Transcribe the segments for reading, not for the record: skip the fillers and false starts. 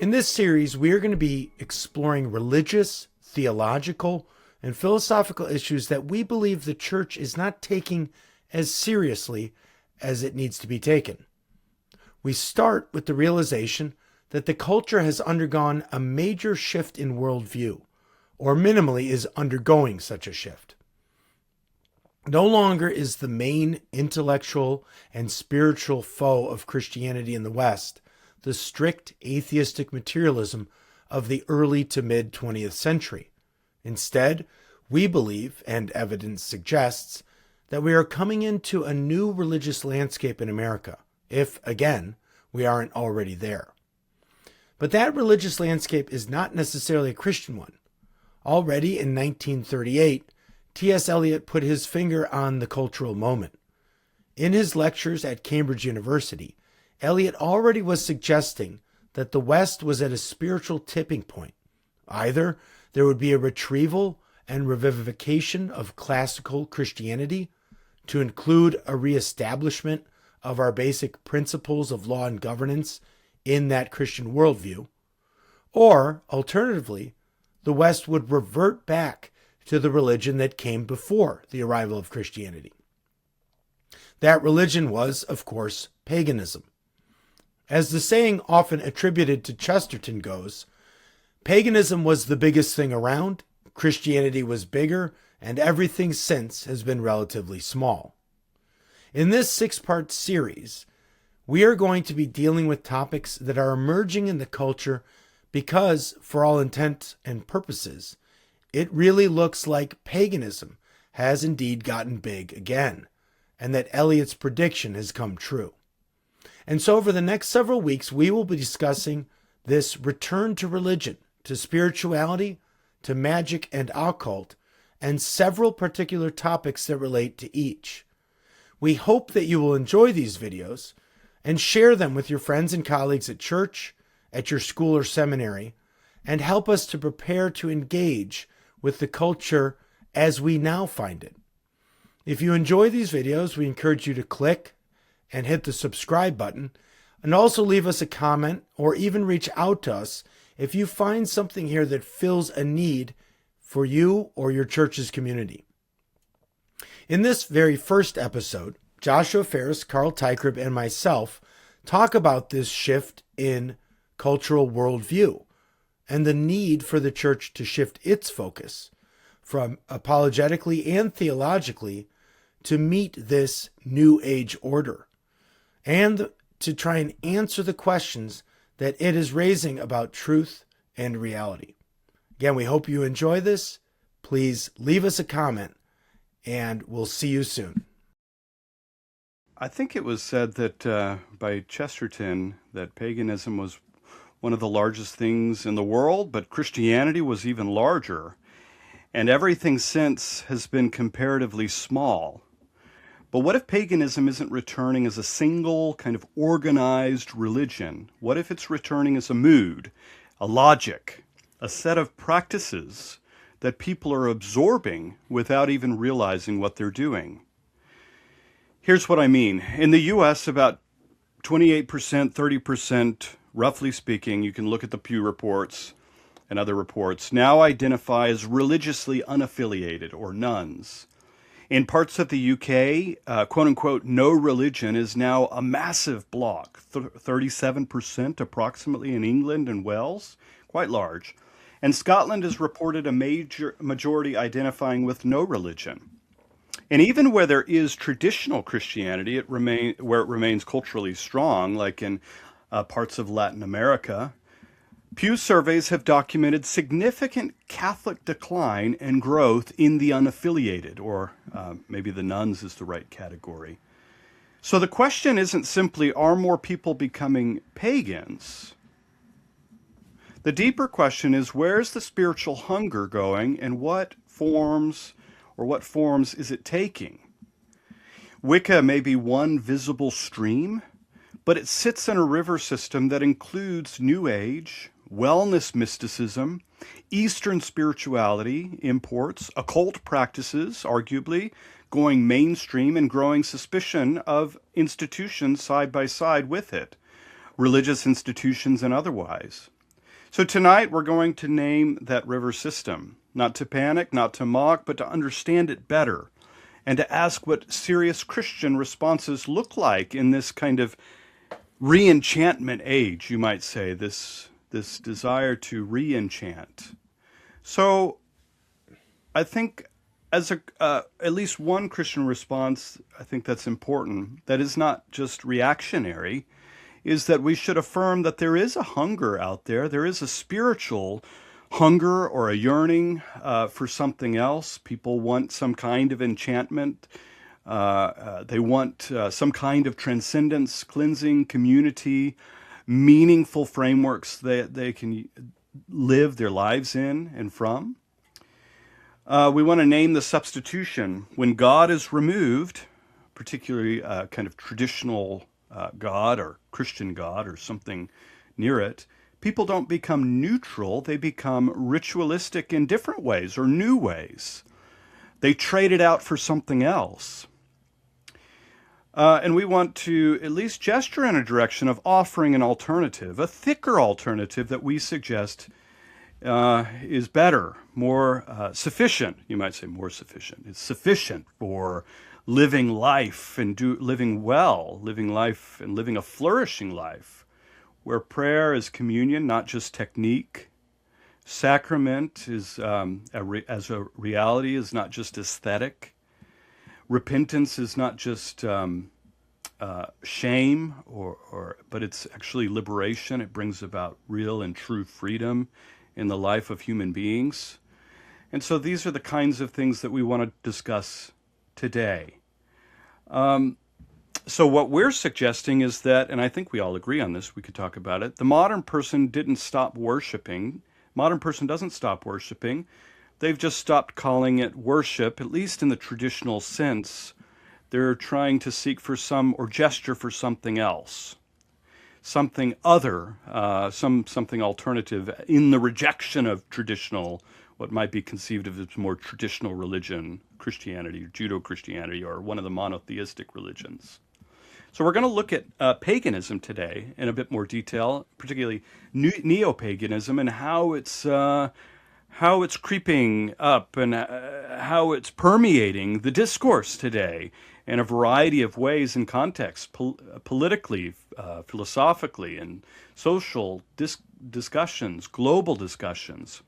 In this series, we are going to be exploring religious, theological, and philosophical issues that we believe the church is not taking as seriously as it needs to be taken. We start with the realization that the culture has undergone a major shift in worldview, or minimally is undergoing such a shift. No longer is the main intellectual and spiritual foe of Christianity in the West the strict atheistic materialism of the early to mid 20th century. Instead, we believe, and evidence suggests, that we are coming into a new religious landscape in America, if, again, we aren't already there. But that religious landscape is not necessarily a Christian one. Already in 1938, T.S. Eliot put his finger on the cultural moment. In his lectures at Cambridge University, Eliot already was suggesting that the West was at a spiritual tipping point. Either there would be a retrieval and revivification of classical Christianity to include a reestablishment of our basic principles of law and governance in that Christian worldview, or alternatively, the West would revert back to the religion that came before the arrival of Christianity. That religion was, of course, paganism. As the saying often attributed to Chesterton goes, paganism was the biggest thing around, Christianity was bigger, and everything since has been relatively small. In this 6-part series, we are going to be dealing with topics that are emerging in the culture because, for all intents and purposes, it really looks like paganism has indeed gotten big again, and that Eliot's prediction has come true. And so over the next several weeks, we will be discussing this return to religion, to spirituality, to magic and occult, and several particular topics that relate to each. We hope that you will enjoy these videos and share them with your friends and colleagues at church, at your school or seminary, and help us to prepare to engage with the culture as we now find it. If you enjoy these videos, we encourage you to click and hit the subscribe button, and also leave us a comment or even reach out to us if you find something here that fills a need for you or your church's community. In this very first episode, Joshua Farris, Carl Teichrib, and myself talk about this shift in cultural worldview and the need for the church to shift its focus from apologetically and theologically to meet this new age order, and to try and answer the questions that it is raising about truth and reality. Again, we hope you enjoy this. Please leave us a comment, and we'll see you soon. I think it was said that by Chesterton that paganism was one of the largest things in the world, but Christianity was even larger, and everything since has been comparatively small. But what if paganism isn't returning as a single kind of organized religion? What if it's returning as a mood, a logic, a set of practices that people are absorbing without even realizing what they're doing? Here's what I mean. In the U.S., about 28%, 30%, roughly speaking, you can look at the Pew reports and other reports, now identify as religiously unaffiliated or nuns. In parts of the UK, quote-unquote, no religion is now a massive block, 37% approximately in England and Wales, quite large. And Scotland has reported a majority identifying with no religion. And even where there is traditional Christianity, where it remains culturally strong, like in parts of Latin America, Pew surveys have documented significant Catholic decline and growth in the unaffiliated, or maybe the nuns is the right category. So the question isn't simply, are more people becoming pagans? The deeper question is, where's the spiritual hunger going, and what forms is it taking? Wicca may be one visible stream, but it sits in a river system that includes New Age, wellness mysticism, Eastern spirituality imports, occult practices, arguably, going mainstream and growing suspicion of institutions side by side with it, religious institutions and otherwise. So tonight we're going to name that river system, not to panic, not to mock, but to understand it better, and to ask what serious Christian responses look like in this kind of re-enchantment age, you might say, this desire to re-enchant. So I think as at least one Christian response, I think that's important, that is not just reactionary, is that we should affirm that there is a hunger out there. There is a spiritual hunger or a yearning for something else. People want some kind of enchantment. They want some kind of transcendence, cleansing, community, meaningful frameworks that they can live their lives in and from. We want to name the substitution. When God is removed, particularly kind of traditional God or Christian God or something near it, people don't become neutral, they become ritualistic in different ways or new ways. They trade it out for something else. And we want to at least gesture in a direction of offering an alternative, a thicker alternative that we suggest is better, more sufficient, you might say more sufficient. It's sufficient for living life and living well, living life and living a flourishing life, where prayer is communion, not just technique. Sacrament is as a reality is not just aesthetic. Repentance is not just shame, but it's actually liberation. It brings about real and true freedom in the life of human beings. And so these are the kinds of things that we want to discuss today. So what we're suggesting is that, and I think we all agree on this, we could talk about it, the modern person didn't stop worshiping. Modern person doesn't stop worshiping. They've just stopped calling it worship, at least in the traditional sense. They're trying to seek for some, or gesture for something else, something other, something alternative in the rejection of traditional, what might be conceived of as more traditional religion, Christianity, Judeo-Christianity, or one of the monotheistic religions. So we're going to look at paganism today in a bit more detail, particularly Neo-Paganism and how it's creeping up and how it's permeating the discourse today in a variety of ways and contexts, politically, philosophically, and social discussions, global discussions.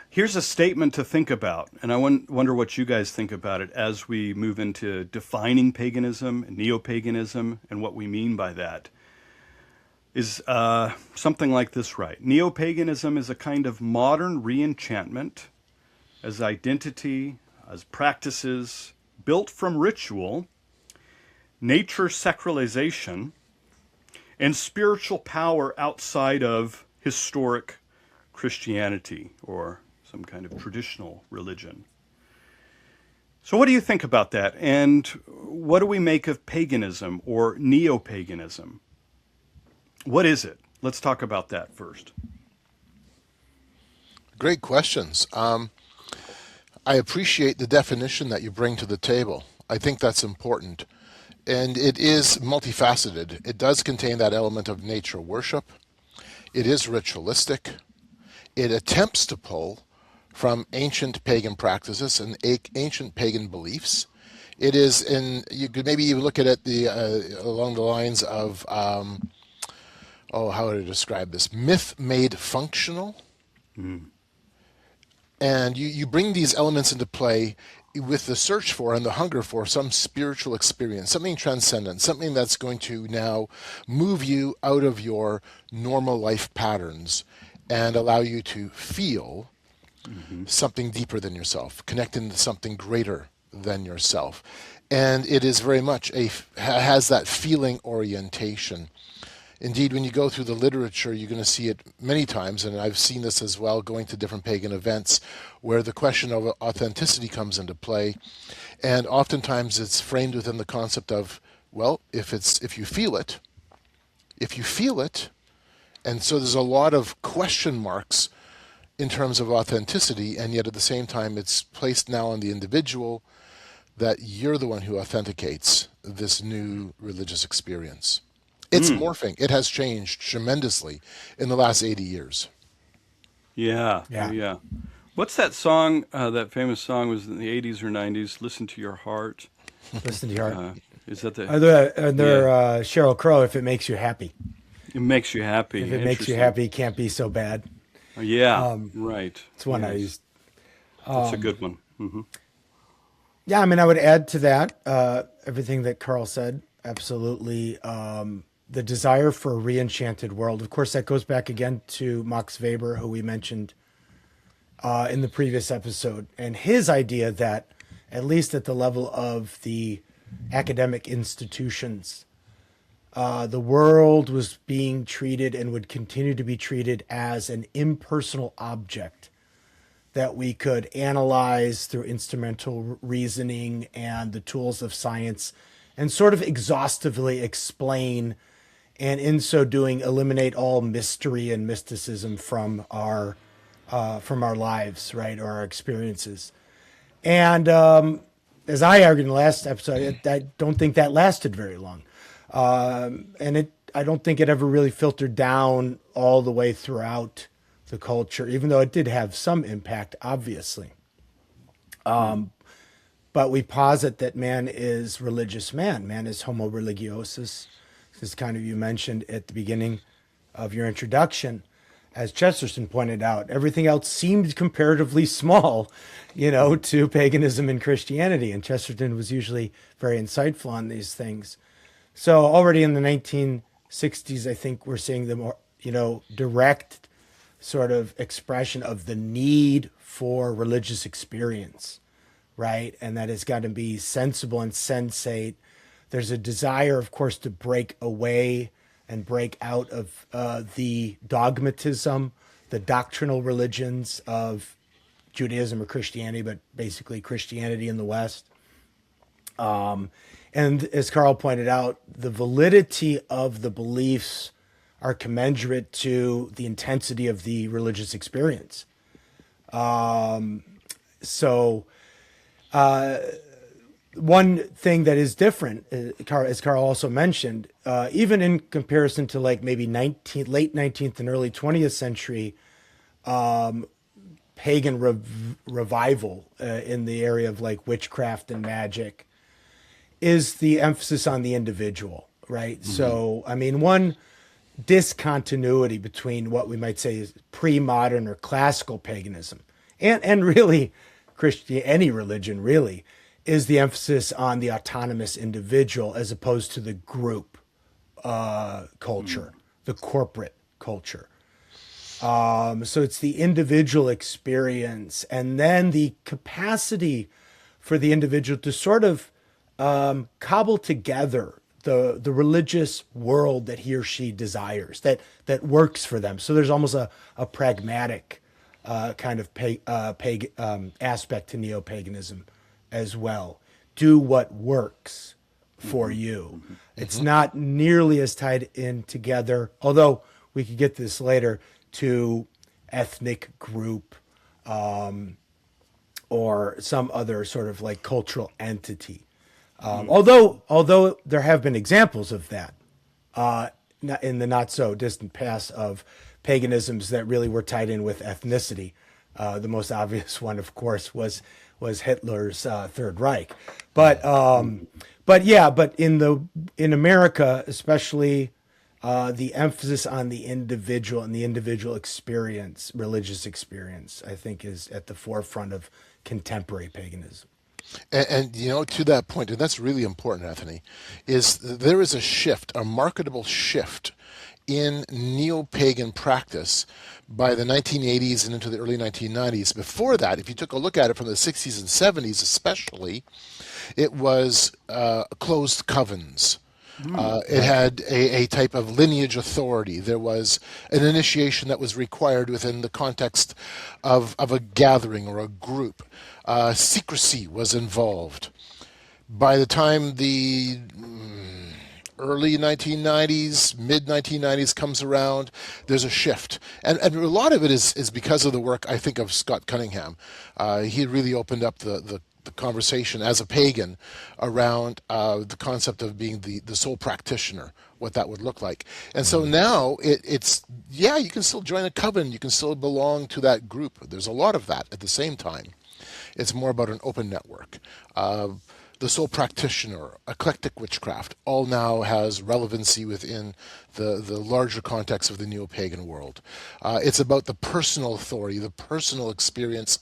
Here's a statement to think about, and I wonder what you guys think about it as we move into defining paganism and neo-paganism and what we mean by that. Is something like this, right? Neo-paganism is a kind of modern re-enchantment as identity, as practices built from ritual, nature sacralization, and spiritual power outside of historic Christianity or some kind of traditional religion. So what do you think about that? And what do we make of paganism or neo-paganism? What is it? Let's talk about that first. Great questions. I appreciate the definition that you bring to the table. I think that's important. And it is multifaceted. It does contain that element of nature worship. It is ritualistic. It attempts to pull from ancient pagan practices and ancient pagan beliefs. It is you could maybe even look at it along the lines of, how would I describe this? Myth made functional. And you bring these elements into play with the search for and the hunger for some spiritual experience, something transcendent, something that's going to now move you out of your normal life patterns and allow you to feel something deeper than yourself, connecting to something greater than yourself. And it is very much has that feeling orientation. Indeed, when you go through the literature, you're going to see it many times, and I've seen this as well going to different pagan events, where the question of authenticity comes into play. And oftentimes it's framed within the concept of, well, if you feel it, and so there's a lot of question marks in terms of authenticity, and yet at the same time it's placed now on the individual that you're the one who authenticates this new religious experience. It's morphing. It has changed tremendously in the last 80 years. Yeah. What's that song? That famous song was in the 80s or 90s. Listen to your heart. Listen to your heart. Is that the? Sheryl Crow. If it makes you happy. It makes you happy. If it makes you happy, it can't be so bad. Yeah. Right. It's one I used. That's a good one. Yeah, I mean, I would add to that everything that Carl said. Absolutely. The desire for a re-enchanted world. Of course, that goes back again to Max Weber, who we mentioned in the previous episode, and his idea that, at least at the level of the academic institutions, the world was being treated and would continue to be treated as an impersonal object that we could analyze through instrumental reasoning and the tools of science and sort of exhaustively explain, and in so doing eliminate all mystery and mysticism from our lives, right, or our experiences. And as I argued in the last episode, I don't think that lasted very long. I don't think it ever really filtered down all the way throughout the culture, even though it did have some impact, obviously. But we posit that man is religious man. Man is homo religiosus. This is kind of, you mentioned at the beginning of your introduction, as Chesterton pointed out, everything else seemed comparatively small, to paganism and Christianity. And Chesterton was usually very insightful on these things. So already in the 1960s, I think we're seeing the more, direct sort of expression of the need for religious experience, right? And that it's got to be sensible and sensate. There's a desire, of course, to break away and break out of the dogmatism, the doctrinal religions of Judaism or Christianity, but basically Christianity in the West. And as Carl pointed out, the validity of the beliefs are commensurate to the intensity of the religious experience. One thing that is different, as Carl also mentioned, even in comparison to like maybe late 19th and early 20th century pagan revival in the area of like witchcraft and magic, is the emphasis on the individual, right? Mm-hmm. So, I mean, one discontinuity between what we might say is pre-modern or classical paganism and really any religion really, is the emphasis on the autonomous individual as opposed to the group culture, the corporate culture. So it's the individual experience, and then the capacity for the individual to sort of cobble together the religious world that he or she desires, that works for them. So there's almost a pragmatic kind of aspect to neo-paganism as well. Do what works for you. Mm-hmm. It's not nearly as tied in together, although we could get to this later, to ethnic group or some other sort of like cultural entity. Although there have been examples of that in the not so distant past of paganisms that really were tied in with ethnicity. The most obvious one, of course, was Hitler's Third Reich. But in America, especially, the emphasis on the individual and the individual experience, religious experience, I think is at the forefront of contemporary paganism. And to that point, and that's really important, Anthony, is there is a shift, a marketable shift in neo-pagan practice by the 1980s and into the early 1990s. Before that, if you took a look at it from the 60s and 70s especially, it was closed covens. It had a type of lineage authority. There was an initiation that was required within the context of a gathering or a group. Secrecy was involved. By the time the early 1990s, mid-1990s comes around, there's a shift. And a lot of it is because of the work, I think, of Scott Cunningham. He really opened up the the conversation as a pagan around the concept of being the sole practitioner, what that would look like. And so now it's, yeah, you can still join a coven, you can still belong to that group. There's a lot of that at the same time. It's more about an open network. The sole practitioner, eclectic witchcraft, all now has relevancy within the larger context of the neo-pagan world. It's about the personal authority, the personal experience,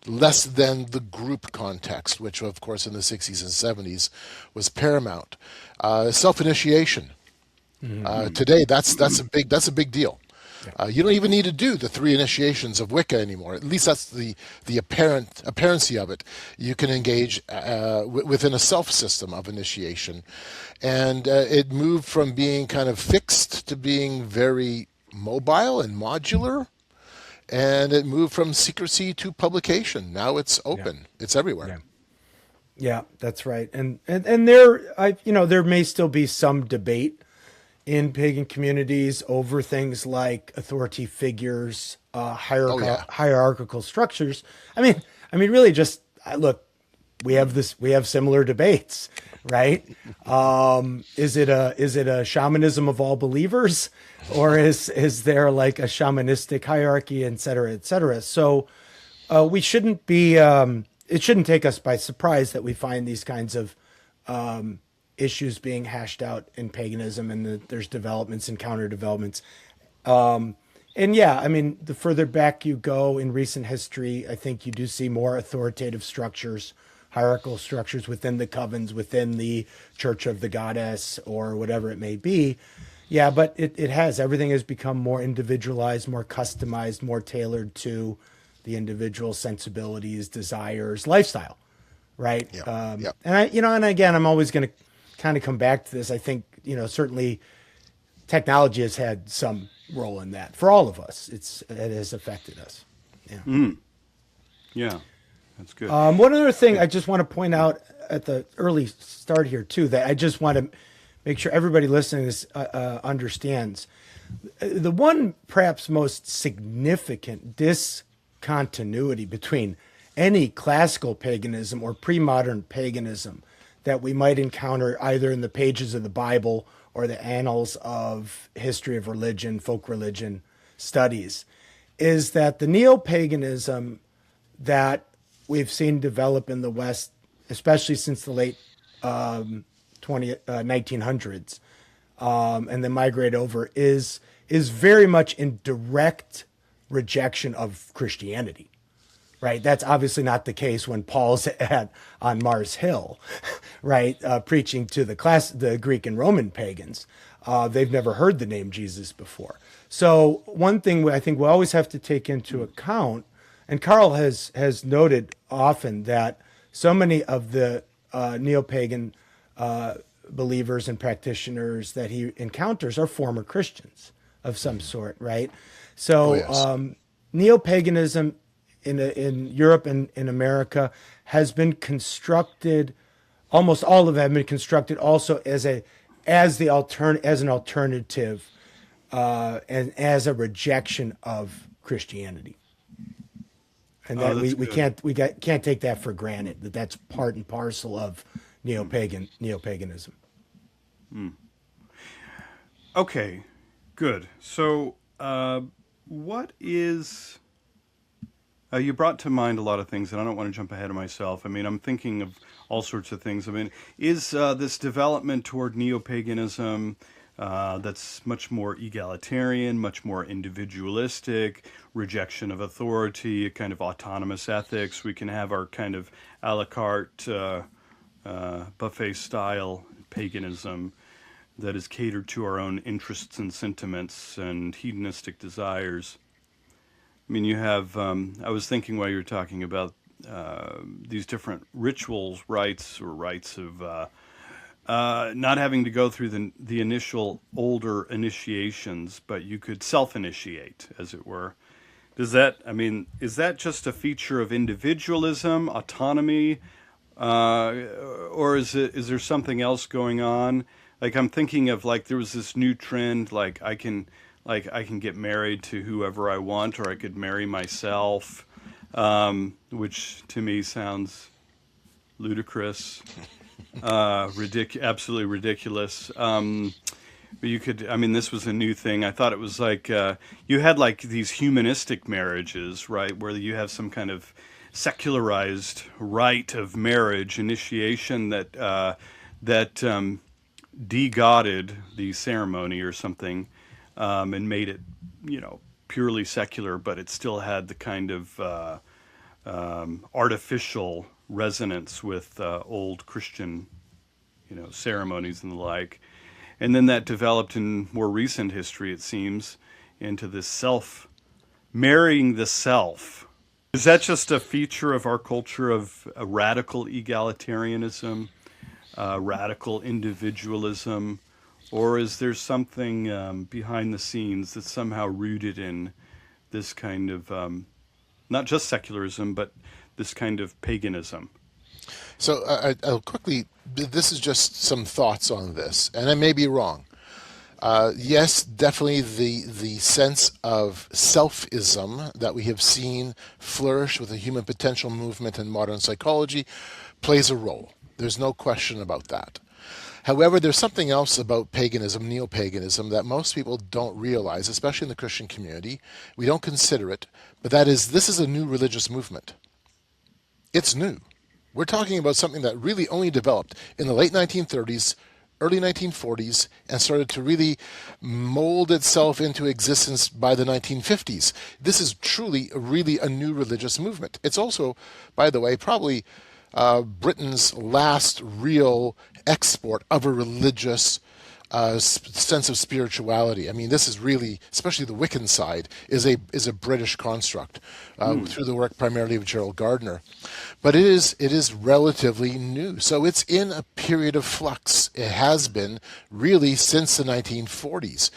less than the group context, which, of course, in the 60s and 70s was paramount. Self-initiation. Today, that's a big deal. You don't even need to do the 3 initiations of Wicca anymore. At least that's the apparency of it. You can engage within a self-system of initiation. And it moved from being kind of fixed to being very mobile and modular. And it moved from secrecy to publication. Now it's open. It's everywhere. Yeah, that's right. And there may still be some debate in pagan communities over things like authority figures, hierarchical structures. I mean, really, just look. We have similar debates, right? Is it a shamanism of all believers, or is there like a shamanistic hierarchy, et cetera, et cetera? So we shouldn't be. It shouldn't take us by surprise that we find these kinds of issues being hashed out in paganism, and there's developments and counter developments. And yeah, I mean, the further back you go in recent history, I think you do see more authoritative structures, hierarchical structures within the covens, within the Church of the Goddess, or whatever it may be. Yeah, but everything has become more individualized, more customized, more tailored to the individual sensibilities, desires, lifestyle, right? And again, I'm always going to kind of come back to this. I think, certainly technology has had some role in that for all of us. It has affected us. Yeah. Yeah, that's good. One other thing I just want to point out at the early start here too, that I just want to make sure everybody listening to this understands. The one perhaps most significant discontinuity between any classical paganism or pre-modern paganism that we might encounter either in the pages of the Bible or the annals of history of religion, folk religion studies, is that the neo-paganism that we've seen develop in the West, especially since the late 1900s, and then migrate over, is very much in direct rejection of Christianity. Right, that's obviously not the case when Paul's on Mars Hill, right, preaching to the Greek and Roman pagans. They've never heard the name Jesus before. So one thing I think we always have to take into account, and Carl has noted often that so many of the neo-pagan believers and practitioners that he encounters are former Christians of some sort, right? So neo-paganism in Europe and in America has been constructed, almost all of them have been constructed also as an alternative and as a rejection of Christianity. And that we can't take that for granted, that's part and parcel of neo-paganism. Okay, good. So what is... you brought to mind a lot of things, and I don't want to jump ahead of myself. I mean, I'm thinking of all sorts of things. I mean, is this development toward neo-paganism that's much more egalitarian, much more individualistic, rejection of authority, a kind of autonomous ethics? We can have our kind of a la carte buffet-style paganism that is catered to our own interests and sentiments and hedonistic desires. I mean, you have, I was thinking while you were talking about these different rituals, rites of not having to go through the initial older initiations, but you could self-initiate, as it were. Is that just a feature of individualism, autonomy, or is there something else going on? Like, I'm thinking of, like, there was this new trend, like I can get married to whoever I want, or I could marry myself, which to me sounds ludicrous, absolutely ridiculous. But you could, I mean, this was a new thing. I thought it was like you had like these humanistic marriages, right, where you have some kind of secularized rite of marriage initiation that de-godded the ceremony or something, and made it, purely secular, but it still had the kind of artificial resonance with old Christian, ceremonies and the like. And then that developed in more recent history, it seems, into this marrying the self. Is that just a feature of our culture of a radical egalitarianism, radical individualism, or is there something behind the scenes that's somehow rooted in this kind of, not just secularism, but this kind of paganism? So I'll quickly, this is just some thoughts on this, and I may be wrong. Yes, definitely the sense of selfism that we have seen flourish with the human potential movement in modern psychology plays a role. There's no question about that. However, there's something else about paganism, neo-paganism, that most people don't realize, especially in the Christian community. We don't consider it, but that is, this is a new religious movement. It's new. We're talking about something that really only developed in the late 1930s, early 1940s, and started to really mold itself into existence by the 1950s. This is truly, really a new religious movement. It's also, by the way, probably Britain's last real export of a religious sense of spirituality. I mean, this is really, especially the Wiccan side, is a British construct through the work primarily of Gerald Gardner. But it is relatively new. So it's in a period of flux. It has been really since the 1940s.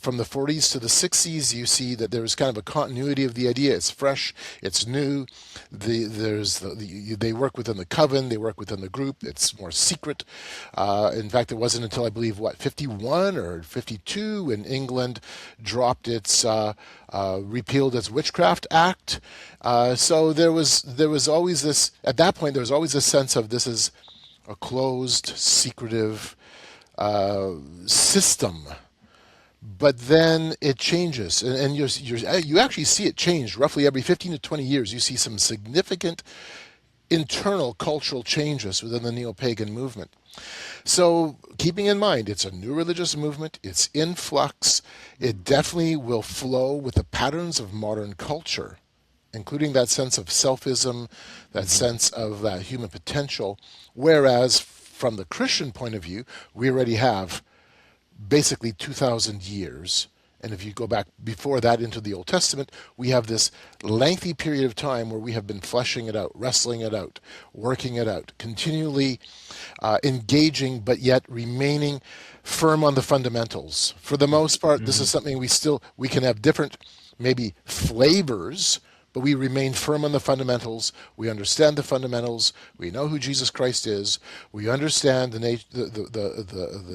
From the 40s to the 60s, you see that there was kind of a continuity of the idea. It's fresh, it's new. They work within the coven, they work within the group. It's more secret. In fact, it wasn't until I believe 51 or 52 in England dropped its repealed its Witchcraft Act. So there was always this, at that point there was always a sense of this is a closed, secretive system. But then it changes, and you actually see it change roughly every 15 to 20 years. You see some significant internal cultural changes within the neo-pagan movement. So keeping in mind, it's a new religious movement, it's in flux, it definitely will flow with the patterns of modern culture, including that sense of selfism, that sense of human potential, whereas from the Christian point of view, we already have basically 2,000 years. And if you go back before that into the Old Testament, we have this lengthy period of time where we have been fleshing it out, wrestling it out, working it out, continually engaging, but yet remaining firm on the fundamentals. For the most part, this is something we can have different, maybe flavors, but we remain firm on the fundamentals. We understand the fundamentals. We know who Jesus Christ is. We understand the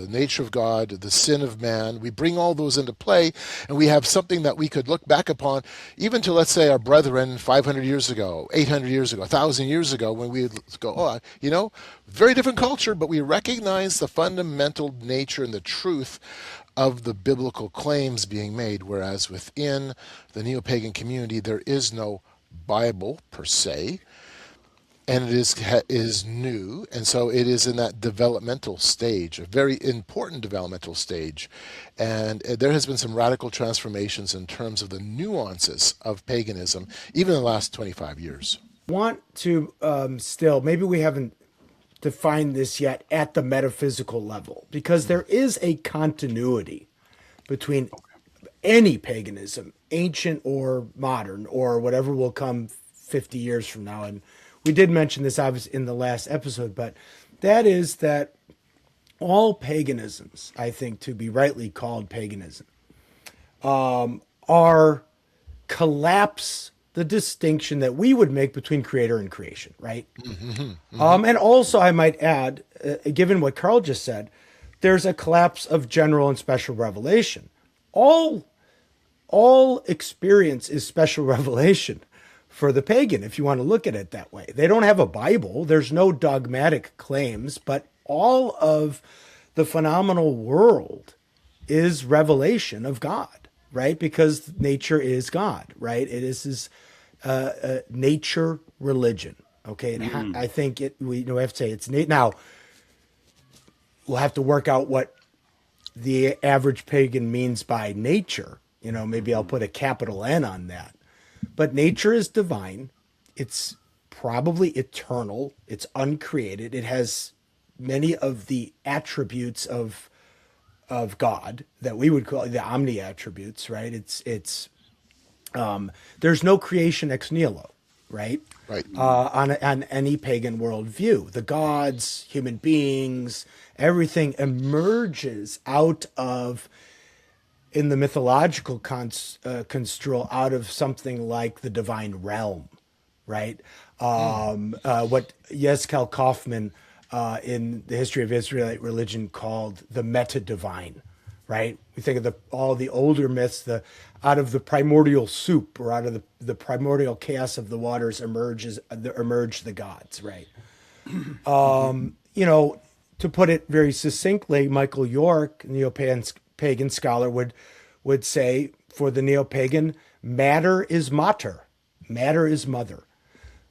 nature of God, the sin of man. We bring all those into play, and we have something that we could look back upon, even to, let's say, our brethren 500 years ago, 800 years ago, 1,000 years ago, when we go, very different culture, but we recognize the fundamental nature and the truth of the biblical claims being made, whereas within the neo-pagan community there is no Bible per se, and it is new, and so it is in that developmental stage, a very important developmental stage, and there has been some radical transformations in terms of the nuances of paganism, even in the last 25 years. Want to still, maybe we haven't define this yet at the metaphysical level, because there is a continuity between any paganism, ancient or modern, or whatever will come 50 years from now. And we did mention this obviously in the last episode, but that is that all paganisms, I think, to be rightly called paganism, are collapse the distinction that we would make between creator and creation, right? And also, I might add, given what Carl just said, there's a collapse of general and special revelation. All experience is special revelation for the pagan, if you want to look at it that way. They don't have a Bible. There's no dogmatic claims, but all of the phenomenal world is revelation of God, right? Because nature is God, right? It is his nature religion. Okay, and I think we have to say it's now. We'll have to work out what the average pagan means by nature. Maybe I'll put a capital N on that. But nature is divine. It's probably eternal. It's uncreated. It has many of the attributes of God that we would call the omni attributes, right? It's there's no creation ex nihilo, right? Right. On any pagan worldview, the gods, human beings, everything emerges out of, in the mythological construal, out of something like the divine realm, right? What Yeskel Kaufman in the History of Israelite Religion called the meta-divine, right? We think of all the older myths, out of the primordial soup or out of the primordial chaos of the waters emerge the gods, right? To put it very succinctly, Michael York, Neo-Pagan scholar, would say for the Neo-Pagan, matter is mater, matter is mother.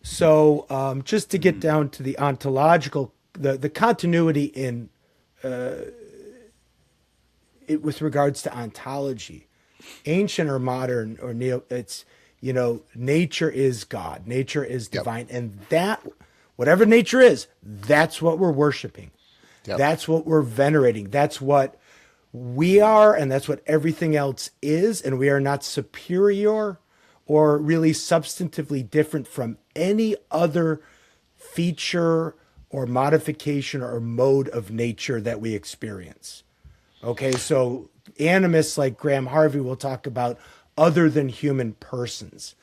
So just to get down to the ontological, the continuity in it with regards to ontology, ancient or modern or neo, it's nature is God, nature is divine, and that whatever nature is, that's what we're worshiping. Yep. That's what we're venerating. That's what we are, and that's what everything else is, and we are not superior or really substantively different from any other feature or modification or mode of nature that we experience. Okay, so animists like Graham Harvey will talk about other than human persons,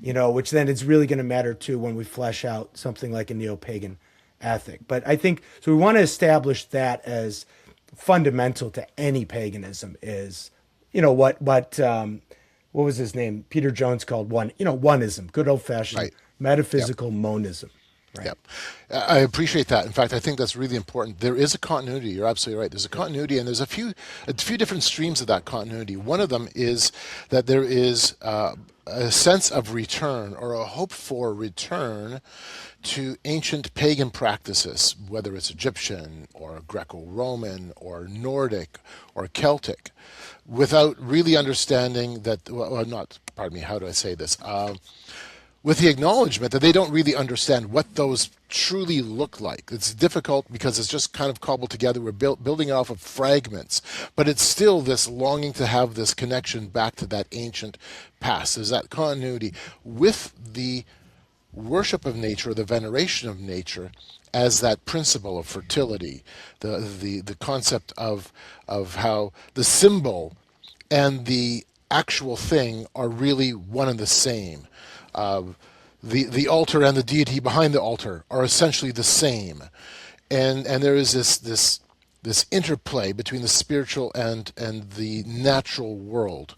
which then is really going to matter too when we flesh out something like a neo-pagan ethic. But I think, so we want to establish that as fundamental to any paganism is, what was his name? Peter Jones called oneism, good old fashioned metaphysical monism. Right. Yep. I appreciate that. In fact, I think that's really important. There is a continuity. You're absolutely right. There's a continuity, and there's a few different streams of that continuity. One of them is that there is a sense of return or a hope for return to ancient pagan practices, whether it's Egyptian or Greco-Roman or Nordic or Celtic, without really understanding that, how do I say this? With the acknowledgement that they don't really understand what those truly look like. It's difficult because it's just kind of cobbled together. We're building off of fragments, but it's still this longing to have this connection back to that ancient past. There's that continuity with the worship of nature, the veneration of nature, as that principle of fertility, the concept of how the symbol and the actual thing are really one and the same. The altar and the deity behind the altar are essentially the same, and there is this interplay between the spiritual and the natural world.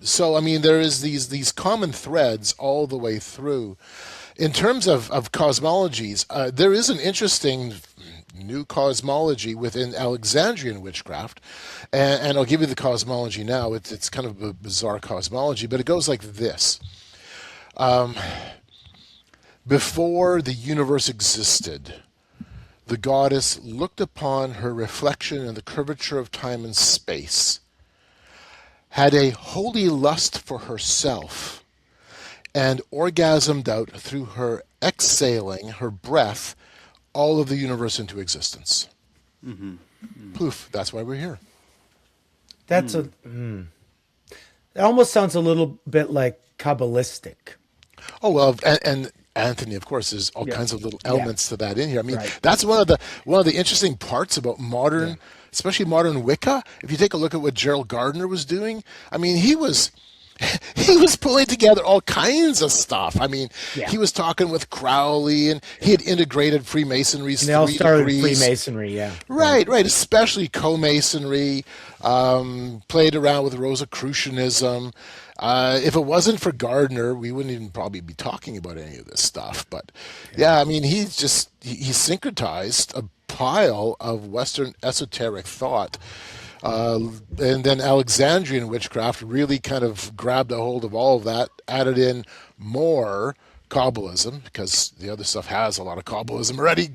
So I mean, there is these common threads all the way through. In terms of cosmologies, there is an interesting new cosmology within Alexandrian witchcraft, and I'll give you the cosmology now. It's kind of a bizarre cosmology, but it goes like this. Before the universe existed, the goddess looked upon her reflection in the curvature of time and space, had a holy lust for herself, and orgasmed out through her exhaling her breath all of the universe into existence. Mm-hmm. Mm-hmm. Poof, that's why we're here. That's it almost sounds a little bit like Kabbalistic. Oh, well, and Anthony, of course, there's all kinds of little elements to that in here. I mean, that's one of the interesting parts about modern, especially modern Wicca. If you take a look at what Gerald Gardner was doing, I mean, he was he was pulling together all kinds of stuff. I mean, Yeah. he was talking with Crowley, and he had integrated Freemasonry's And they all 3 started degrees. Freemasonry, yeah. Right, especially co-masonry, played around with Rosicrucianism. If it wasn't for Gardner, we wouldn't even probably be talking about any of this stuff. But yeah, I mean, he syncretized a pile of Western esoteric thought. And then Alexandrian witchcraft really kind of grabbed a hold of all of that, added in more Kabbalism, because the other stuff has a lot of Kabbalism already,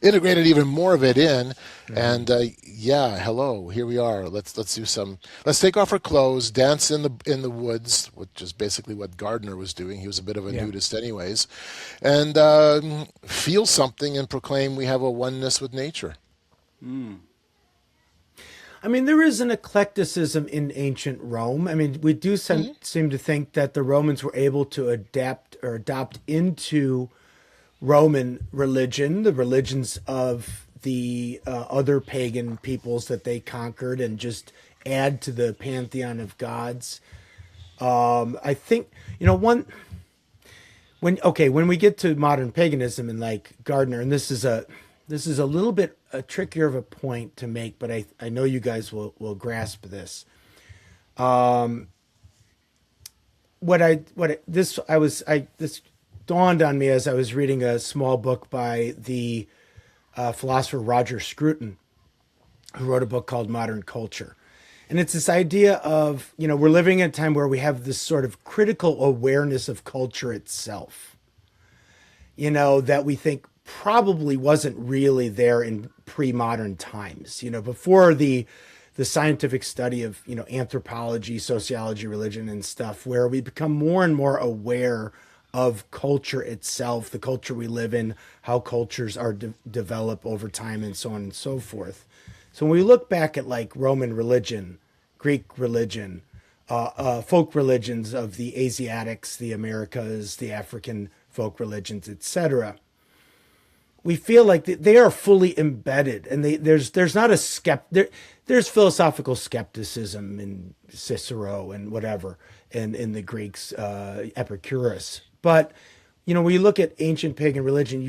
integrated even more of it in. And hello, here we are. Let's take off our clothes, dance in the woods, which is basically what Gardner was doing. He was a bit of a nudist anyways, and feel something and proclaim we have a oneness with nature. I mean, there is an eclecticism in ancient Rome. I mean, we do seem to think that the Romans were able to adapt or adopt into Roman religion, the religions of the other pagan peoples that they conquered, and just add to the pantheon of gods. I think, when we get to modern paganism and like Gardner, and this is a little bit trickier of a point to make, but I know you guys will grasp this. This dawned on me as I was reading a small book by the philosopher Roger Scruton, who wrote a book called Modern Culture. And it's this idea of, we're living in a time where we have this sort of critical awareness of culture itself, that we think probably wasn't really there in pre-modern times, before the scientific study of, anthropology, sociology, religion and stuff, where we become more and more aware of culture itself, the culture we live in, how cultures are develop over time, and so on and so forth. So when we look back at like Roman religion, Greek religion, folk religions of the Asiatics, the Americas, the African folk religions, etc., we feel like they are fully embedded, and there's not a there's philosophical skepticism in Cicero and whatever, and in the Greeks, Epicurus. But when you look at ancient pagan religion,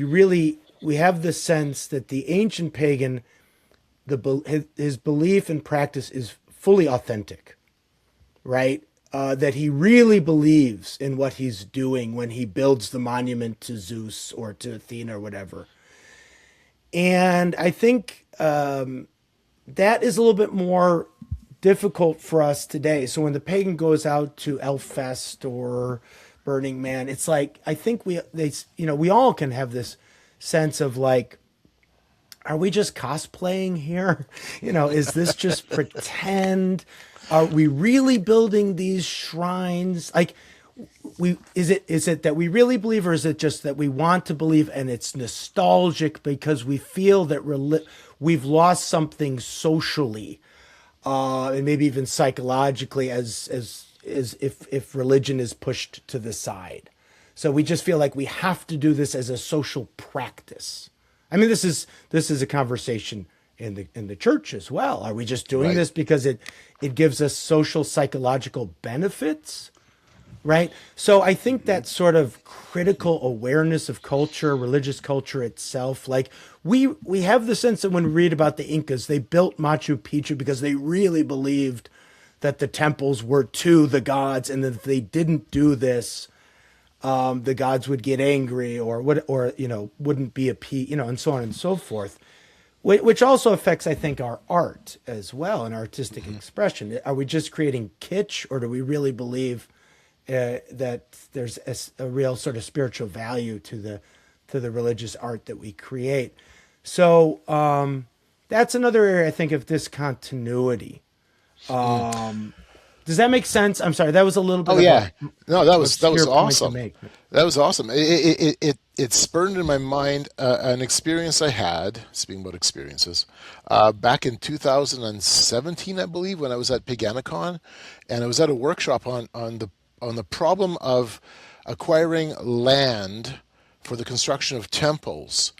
we have the sense that the ancient pagan, his belief and practice is fully authentic, right? That he really believes in what he's doing when he builds the monument to Zeus or to Athena or whatever. And I think that is a little bit more difficult for us today. So when the pagan goes out to Elfest or Burning Man, it's like, I think we all can have this sense of like, are we just cosplaying here? Is this just pretend? Are we really building these shrines? Like, is it that we really believe, or is it just that we want to believe and it's nostalgic because we feel that we've lost something socially, and maybe even psychologically, as if religion is pushed to the side. So we just feel like we have to do this as a social practice. I mean, this is a conversation in the church as well. Are we just doing this because it gives us social psychological benefits? Right. So I think that sort of critical awareness of culture, religious culture itself, like we have the sense that when we read about the Incas, they built Machu Picchu because they really believed that the temples were to the gods, and that if they didn't do this, the gods would get angry or wouldn't be and so on and so forth, which also affects, I think, our art as well and artistic expression. Are we just creating kitsch, or do we really believe that there's a real sort of spiritual value to the religious art that we create? So that's another area, I think, of discontinuity. Does that make sense? I'm sorry, that was a little bit. Oh yeah, no, that was awesome. That was awesome. It spurred in my mind an experience I had. Speaking about experiences, back in 2017, I believe, when I was at Paganicon, and I was at a workshop on the problem of acquiring land for the construction of temples.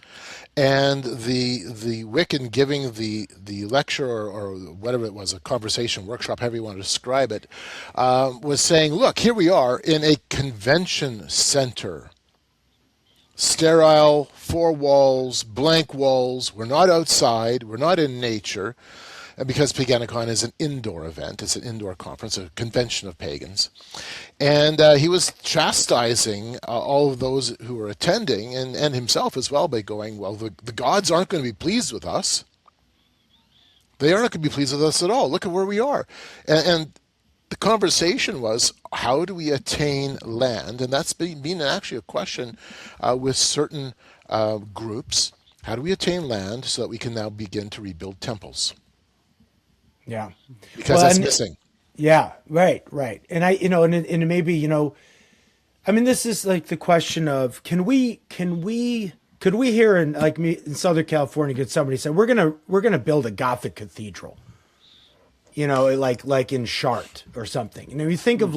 And the Wiccan giving the lecture or whatever it was, a conversation, workshop, however you want to describe it, was saying, look, here we are in a convention center. Sterile, four walls, blank walls. We're not outside. We're not in nature. And because Paganicon is an indoor event, it's an indoor conference, a convention of pagans. And he was chastising all of those who were attending and himself as well by going, well, the gods aren't going to be pleased with us. They aren't going to be pleased with us at all. Look at where we are. And the conversation was, how do we attain land? And that's been actually a question with certain groups. How do we attain land so that we can now begin to rebuild temples? Yeah. Because that's missing. Yeah, right. And and maybe, I mean, this is like the question of, could we hear in Southern California, get somebody say, we're going to build a Gothic cathedral, like in Chartres or something. You think of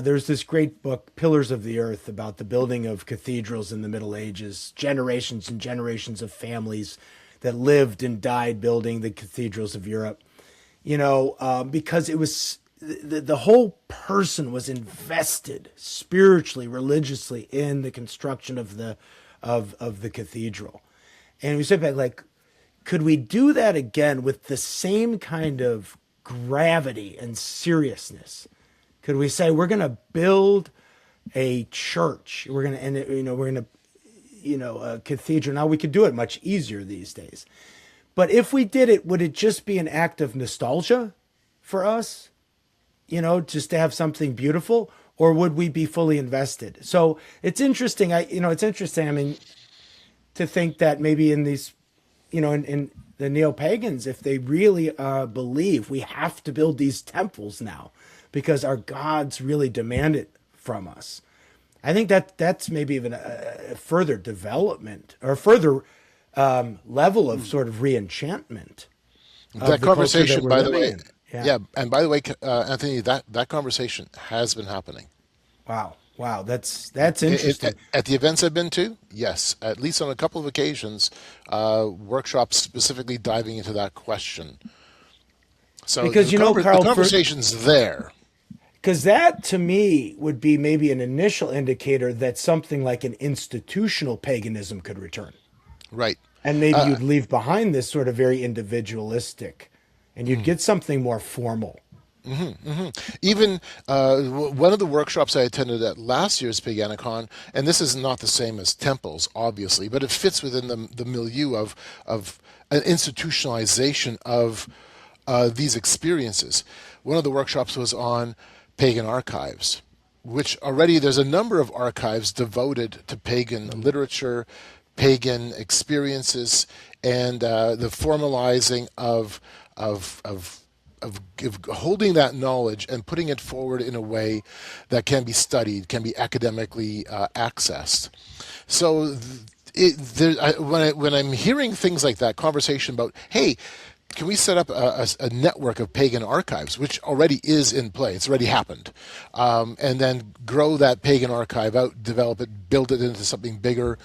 there's this great book, Pillars of the Earth, about the building of cathedrals in the Middle Ages, generations and generations of families that lived and died building the cathedrals of Europe. Because it was the whole person was invested spiritually, religiously in the construction of the cathedral. And we said back, could we do that again with the same kind of gravity and seriousness? Could we say we're going to build a church? We're going to, a cathedral. Now we could do it much easier these days. But if we did it, would it just be an act of nostalgia for us? Just to have something beautiful, or would we be fully invested? So it's interesting. I mean, to think that maybe in these, in the Neo-Pagans, if they really believe we have to build these temples now because our gods really demand it from us, I think that's maybe even a further development or further level of sort of re-enchantment. That conversation, by the way, and by the way, Anthony, that conversation has been happening. Wow, that's interesting. At the events I've been to, yes, at least on a couple of occasions, workshops specifically diving into that question. So because Carl, the conversation's there. Because that, to me, would be maybe an initial indicator that something like an institutional paganism could return. Right. And maybe you'd leave behind this sort of very individualistic, and you'd get something more formal. Even one of the workshops I attended at last year's Paganicon, and this is not the same as temples, obviously, but it fits within the milieu of an institutionalization of these experiences. One of the workshops was on pagan archives, which already there's a number of archives devoted to pagan literature, pagan experiences, and the formalizing of holding that knowledge and putting it forward in a way that can be studied, can be academically accessed. So when I'm hearing things like that, conversation about, hey, can we set up a network of pagan archives, which already is in play? It's already happened. And then grow that pagan archive out, develop it, build it into something bigger.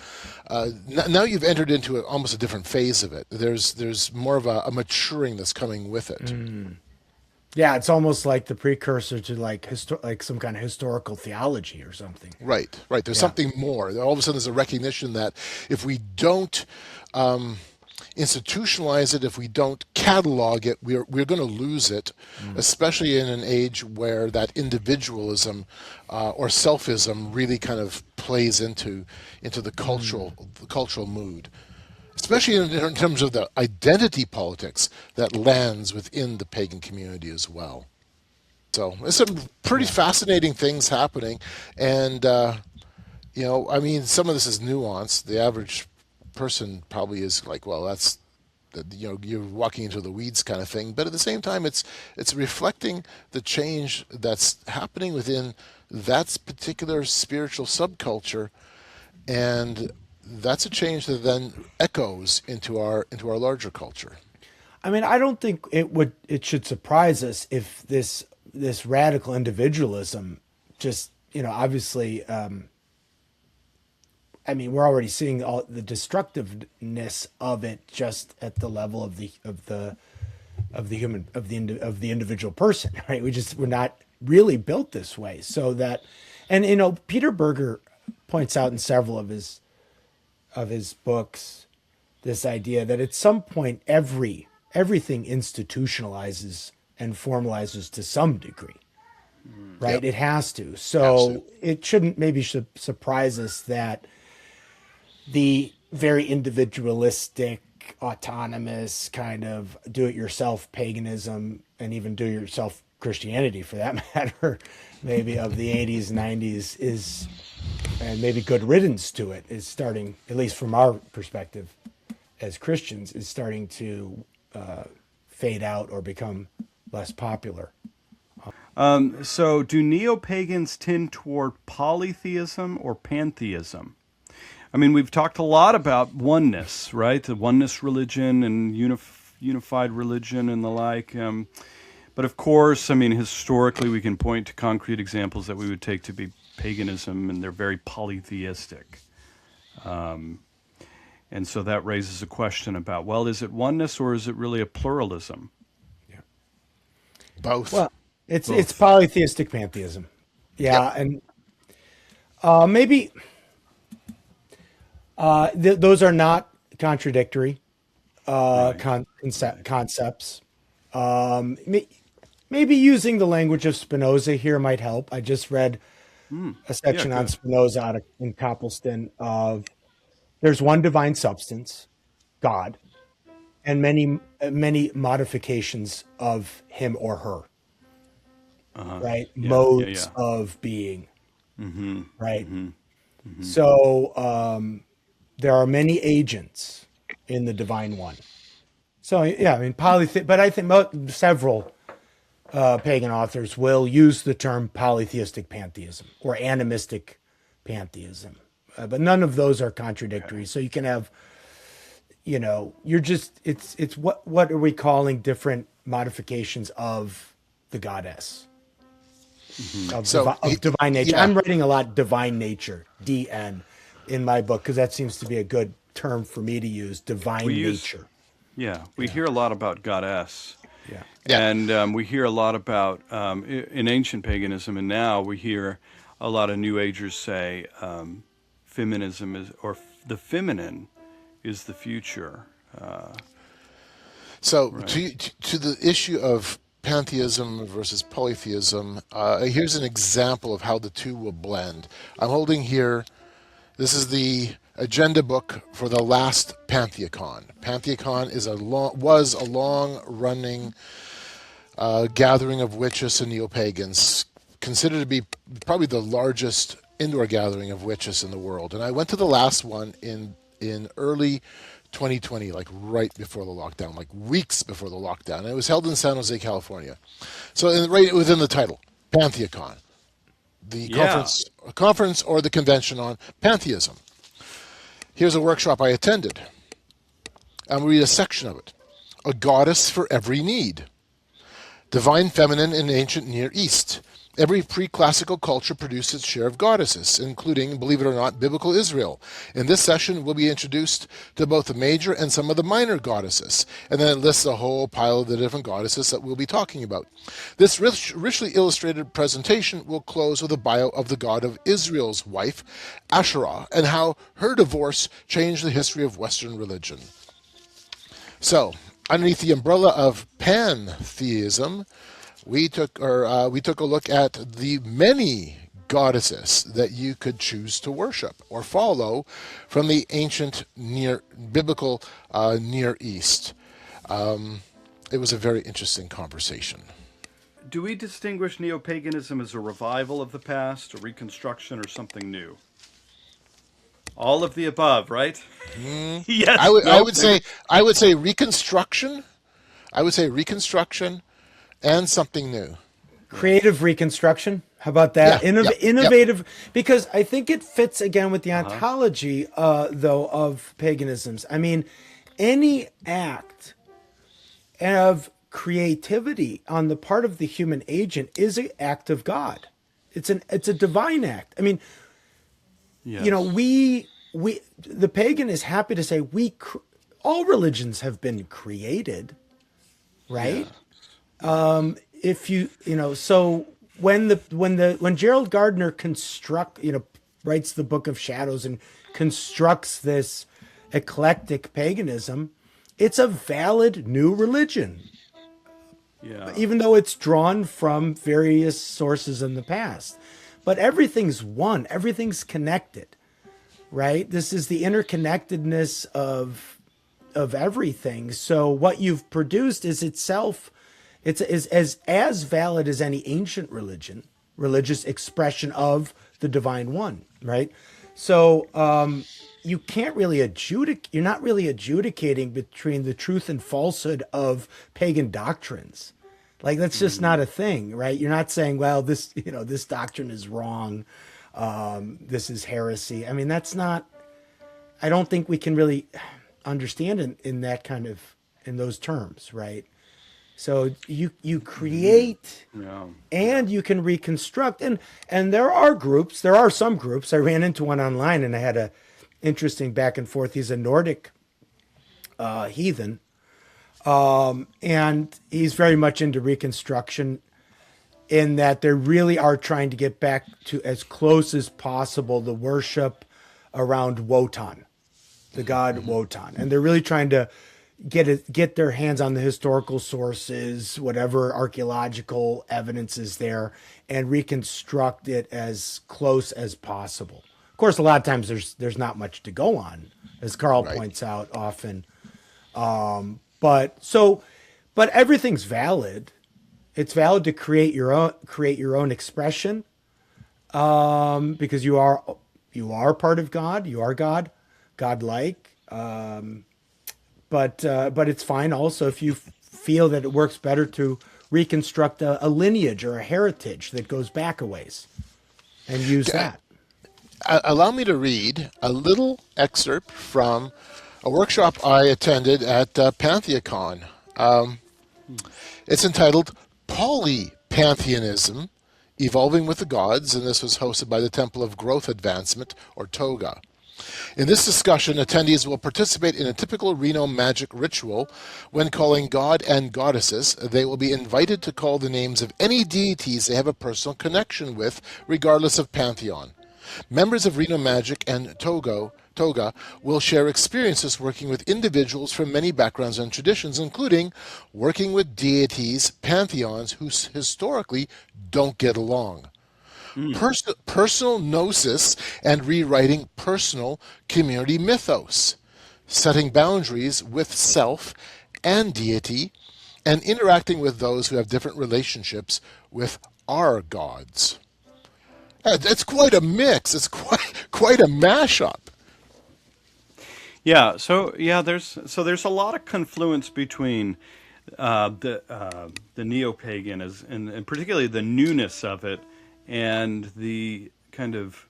Now you've entered into almost a different phase of it. There's more of a maturing that's coming with it. Yeah, it's almost like the precursor to like some kind of historical theology or something. Right. There's something more. All of a sudden there's a recognition that if we don't institutionalize it, if we don't catalog it, we're going to lose it, especially in an age where that individualism or selfism really kind of plays into the cultural mood, especially in terms of the identity politics that lands within the pagan community as well. So there's some pretty fascinating things happening, and I mean, some of this is nuanced. The average person probably is like, well, that's, you're walking into the weeds kind of thing, but at the same time it's reflecting the change that's happening within that particular spiritual subculture, and that's a change that then echoes into our larger culture. I mean, I don't think it should surprise us if this radical individualism just, obviously I mean, we're already seeing all the destructiveness of it just at the level of the individual person, right? We're not really built this way. So that, and Peter Berger points out in several of his books this idea that at some point everything institutionalizes and formalizes to some degree, right? Yep. It has to. So it shouldn't surprise us that the very individualistic, autonomous kind of do-it-yourself paganism, and even do-it-yourself Christianity for that matter, maybe of the 80s, 90s is, and maybe good riddance to it, is starting, at least from our perspective as Christians, is starting to fade out or become less popular. So do neo-pagans tend toward polytheism or pantheism? I mean, we've talked a lot about oneness, right? The oneness religion and unified religion and the like. But of course, I mean, historically, we can point to concrete examples that we would take to be paganism, and they're very polytheistic. And so that raises a question about, well, is it oneness or is it really a pluralism? Yeah. Both. Well, it's polytheistic pantheism. Yeah. Yep. And maybe those are not contradictory concepts. Maybe using the language of Spinoza here might help. I just read a section on Spinoza in Copleston of there's one divine substance, God, and many modifications of him or her, right? Yeah, modes of being, right? So there are many agents in the divine one. So yeah, I mean but I think several pagan authors will use the term polytheistic pantheism or animistic pantheism, but none of those are contradictory. So you can have, it's what are we calling different modifications of the goddess, of divine nature. Yeah. I'm writing a lot divine nature, DN, in my book because that seems to be a good term for me to use, divine nature. We hear a lot about goddess. Yeah. And we hear a lot about, in ancient paganism, and now we hear a lot of New Agers say feminism is, or the feminine is the future. So to the issue of pantheism versus polytheism, here's an example of how the two will blend. I'm holding here, this is the agenda book for the last Pantheacon. Pantheacon was a long-running gathering of witches and neo-pagans, considered to be probably the largest indoor gathering of witches in the world. And I went to the last one in early 2020, like right before the lockdown, like weeks before the lockdown. And it was held in San Jose, California. So right within the title, Pantheacon, the conference or the convention on pantheism. Here's a workshop I attended. I'm going to read a section of it. A goddess for every need. Divine feminine in ancient Near East. Every pre-classical culture produced its share of goddesses, including, believe it or not, biblical Israel. In this session, we'll be introduced to both the major and some of the minor goddesses, and then it lists a whole pile of the different goddesses that we'll be talking about. This richly illustrated presentation will close with a bio of the god of Israel's wife, Asherah, and how her divorce changed the history of Western religion. So, underneath the umbrella of pantheism, we took a look at the many goddesses that you could choose to worship or follow from the ancient biblical Near East. It was a very interesting conversation. Do we distinguish neo-paganism as a revival of the past, a reconstruction, or something new? All of the above, right? Yes. I would say reconstruction. I would say reconstruction and something new. Creative reconstruction. How about that? Innovative, because I think it fits again with the ontology, though, of paganisms. I mean, any act of creativity on the part of the human agent is an act of God. It's a divine act. I mean, we the pagan is happy to say all religions have been created, right? Yeah. If so when Gerald Gardner writes the Book of Shadows and constructs this eclectic paganism, it's a valid new religion. Yeah. Even though it's drawn from various sources in the past. But everything's one, everything's connected, right? This is the interconnectedness of everything. So what you've produced is itself, is as valid as any ancient religious expression of the divine one, right? So you can't really you're not really adjudicating between the truth and falsehood of pagan doctrines. Like, that's just not a thing, right? You're not saying, well, this doctrine is wrong. This is heresy. I mean, I don't think we can really understand in that kind of, in those terms, right? So you create and you can reconstruct. And there are some groups. I ran into one online and I had a interesting back and forth. He's a Nordic heathen. And he's very much into Reconstruction, in that they really are trying to get back to as close as possible the worship around Wotan, the god Wotan. And they're really trying to get their hands on the historical sources, whatever archaeological evidence is there, and reconstruct it as close as possible. Of course, a lot of times there's not much to go on, as Carl points out often. But everything's valid. It's valid to create your own expression, because you are part of God. You are godlike. But it's fine also if you feel that it works better to reconstruct a lineage or a heritage that goes back a ways, and use that. Allow me to read a little excerpt from a workshop I attended at Pantheicon. It's entitled Polypantheism, Evolving with the Gods, and this was hosted by the Temple of Growth Advancement, or Toga. In this discussion, attendees will participate in a typical Reno magic ritual. When calling god and goddesses, they will be invited to call the names of any deities they have a personal connection with, regardless of pantheon. Members of Reno Magic and Toga will share experiences working with individuals from many backgrounds and traditions, including working with deities, pantheons who historically don't get along. Personal gnosis and rewriting personal community mythos, setting boundaries with self and deity, and interacting with those who have different relationships with our gods. It's quite a mix. It's quite a mashup. Yeah. There's a lot of confluence between the neo-pagan and particularly the newness of it, and the kind of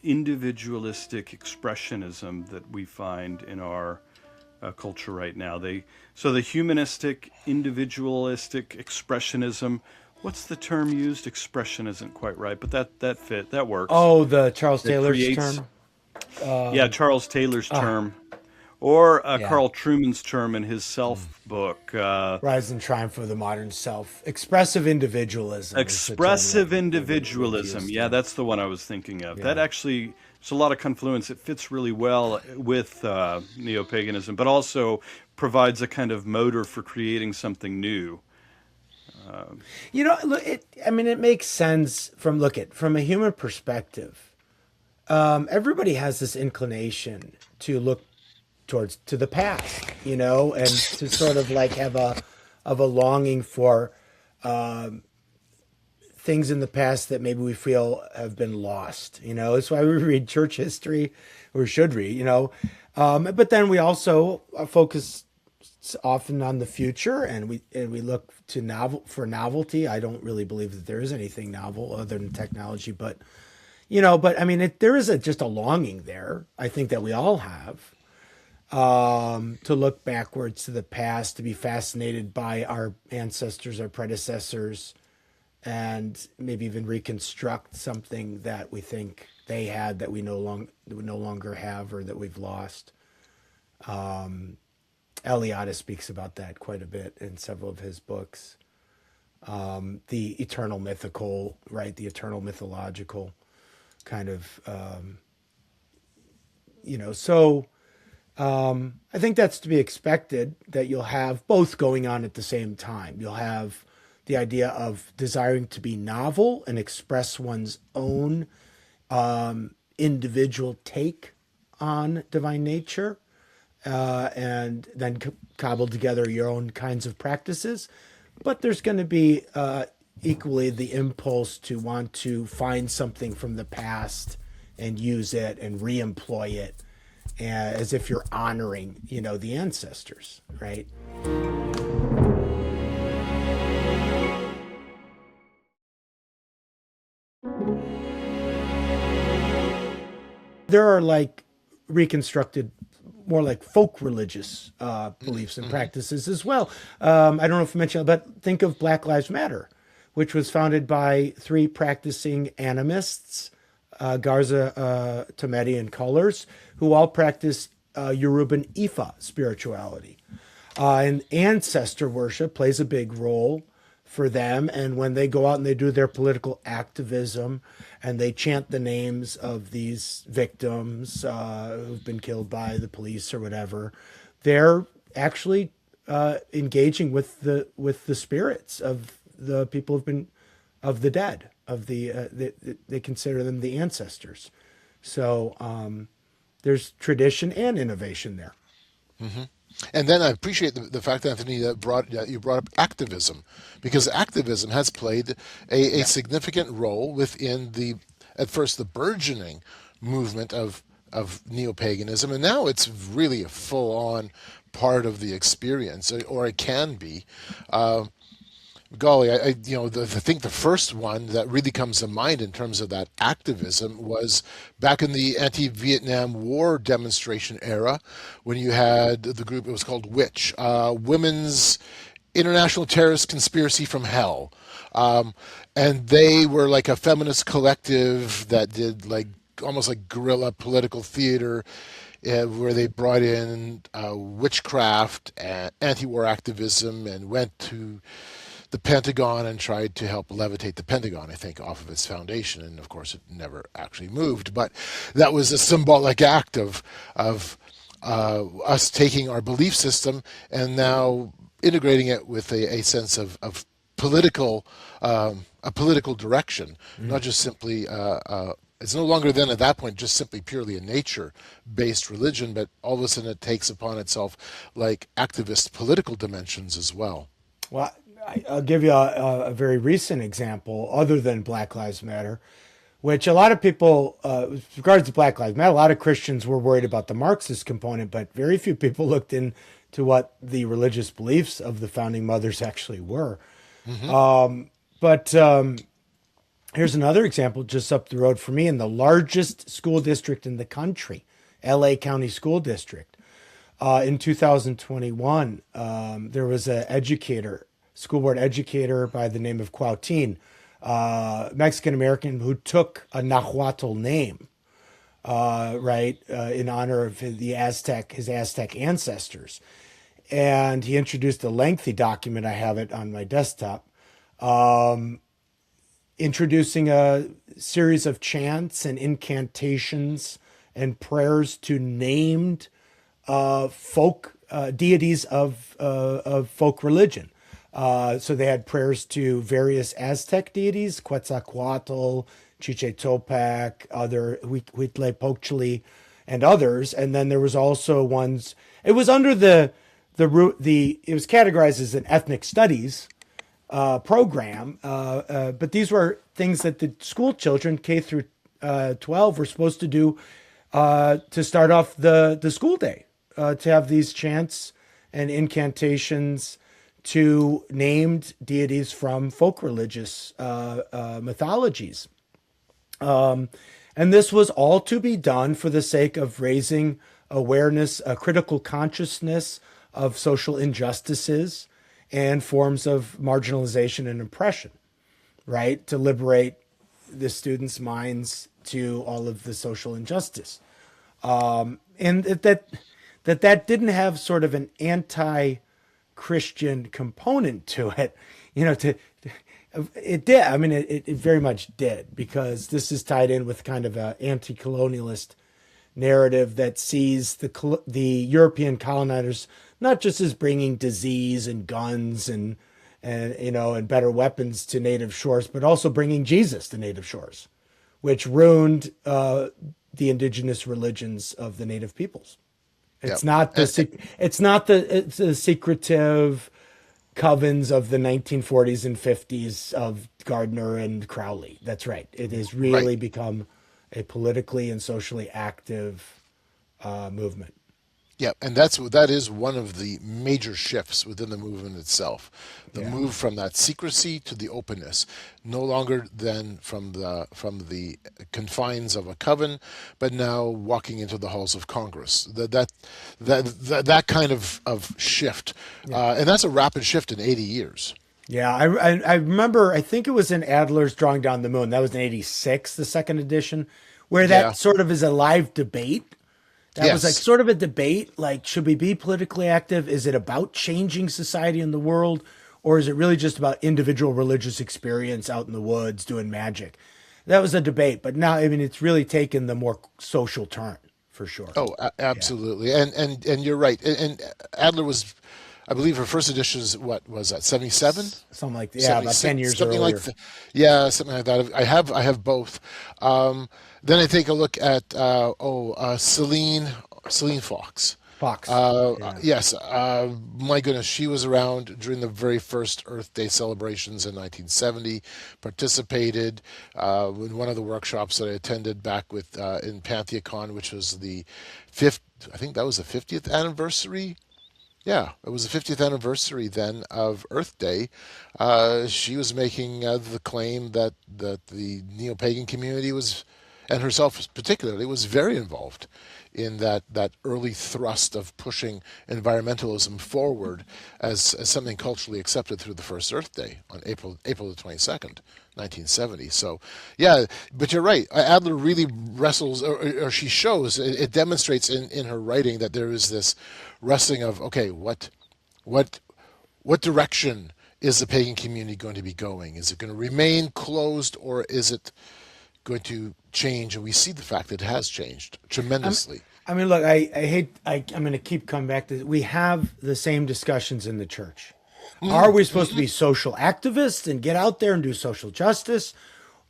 individualistic expressionism that we find in our culture right now. So the humanistic, individualistic expressionism. What's the term used? Expression isn't quite right, but that works. Oh, the Charles Taylor's term. Charles Taylor's term, or Yeah. Carl Truman's term in his Self book. Rise and Triumph of the Modern Self. Expressive individualism. Expressive individualism. Yeah, that's the one I was thinking of. Yeah. That actually, there's a lot of confluence. It fits really well with neo-paganism, but also provides a kind of motor for creating something new. It makes sense from a human perspective. Everybody has this inclination to look to the past, and to sort of like have a longing for things in the past that maybe we feel have been lost. That's why we read church history, or should read. But then we also focus often on the future, and we look to for novelty. I don't really believe that there is anything novel other than technology, but there is just a longing there. I think that we all have, to look backwards to the past, to be fascinated by our ancestors, our predecessors, and maybe even reconstruct something that we think they had that we no longer have or that we've lost. Eliade speaks about that quite a bit in several of his books. The eternal mythical, right? The eternal mythological kind of, so I think that's to be expected, that you'll have both going on at the same time. You'll have the idea of desiring to be novel and express one's own individual take on divine nature, and then cobble together your own kinds of practices. But there's going to be equally the impulse to want to find something from the past and use it and re-employ it, as if you're honoring, the ancestors, right? There are like reconstructed, more like folk religious beliefs and practices as well. I don't know if I mentioned, but think of Black Lives Matter, which was founded by 3 practicing animists, Garza, Tometi, and Cullors, who all practice Yoruban Ifa spirituality. And ancestor worship plays a big role for them. And when they go out and they do their political activism and they chant the names of these victims who've been killed by the police or whatever, they're actually engaging with the spirits of the people who've been, of the dead, of they consider them the ancestors. So there's tradition and innovation there. Mm-hmm. And then I appreciate the fact, Anthony, that you brought up activism, because activism has played a significant role within at first the burgeoning movement of neo-paganism, and now it's really a full-on part of the experience, or it can be. Golly, I think the first one that really comes to mind in terms of that activism was back in the anti-Vietnam War demonstration era, when you had the group, it was called Witch, Women's International Terrorist Conspiracy from Hell. And they were like a feminist collective that did almost like guerrilla political theater, where they brought in witchcraft and anti-war activism and went to the Pentagon and tried to help levitate the Pentagon, I think, off of its foundation. And of course, it never actually moved. But that was a symbolic act of us taking our belief system and now integrating it with a sense of political, a political direction, not just simply. It's no longer then at that point just simply purely a nature-based religion, but all of a sudden it takes upon itself like activist political dimensions as well. Well, I'll give you a very recent example, other than Black Lives Matter, which a lot of people, with regards to Black Lives Matter, a lot of Christians were worried about the Marxist component, but very few people looked into what the religious beliefs of the founding mothers actually were. Mm-hmm. But here's another example just up the road for me, in the largest school district in the country, LA County School District. In 2021, there was an school board educator by the name of Cuauhtin, Mexican-American, who took a Nahuatl name, in honor of his Aztec ancestors. And he introduced a lengthy document, I have it on my desktop, introducing a series of chants and incantations and prayers to named folk deities of folk religion. So they had prayers to various Aztec deities, Quetzalcoatl, Chiche-Topac, other Huitzilopochtli, and others. And then there was also ones. It was under it was categorized as an ethnic studies program, but these were things that the school children K through 12 were supposed to do to start off the school day, to have these chants and incantations to named deities from folk religious mythologies. And this was all to be done for the sake of raising awareness, a critical consciousness of social injustices and forms of marginalization and oppression, right? To liberate the students' minds to all of the social injustice. And that didn't have sort of an anti-Christian component to it, it did. I mean, it very much did, because this is tied in with kind of an anti-colonialist narrative that sees the European colonizers not just as bringing disease and guns and better weapons to native shores, but also bringing Jesus to native shores, which ruined the indigenous religions of the native peoples. It's not the secretive covens of the 1940s and 50s of Gardner and Crowley. That's right. It has really become a politically and socially active movement. Yeah, and that is one of the major shifts within the movement itself. The move from that secrecy to the openness, no longer then from the confines of a coven, but now walking into the halls of Congress. That kind of shift, and that's a rapid shift in 80 years. Yeah, I remember. I think it was in Adler's Drawing Down the Moon. That was in '86, the second edition, where that sort of is a live debate. That was like sort of a debate, like, should we be politically active? Is it about changing society and the world? Or is it really just about individual religious experience out in the woods doing magic? That was a debate. But now, I mean, it's really taken the more social turn, for sure. Oh, absolutely. Yeah. And you're right. And Adler was, I believe her first edition is, what was that, 77? Something like that. Yeah, about 10 years something earlier. Something like that. I have both. Then I take a look at Celine Fox. Yes. My goodness, she was around during the very first Earth Day celebrations in 1970. Participated in one of the workshops that I attended back with in Pantheicon, which was the I think that was the 50th anniversary. Yeah, it was the 50th anniversary then of Earth Day. She was making the claim that the Neo-Pagan community was, and herself particularly, was very involved in that early thrust of pushing environmentalism forward as something culturally accepted through the first Earth Day on April the 22nd, 1970. So, yeah, but you're right. Adler really wrestles, or she shows, it demonstrates in her writing that there is this wrestling of, okay, what direction is the pagan community going to be going? Is it going to remain closed, or is it going to change? And we see the fact that it has changed tremendously. I mean, look, I'm going to keep coming back to this. We have the same discussions in the church. Are we supposed to be social activists and get out there and do social justice?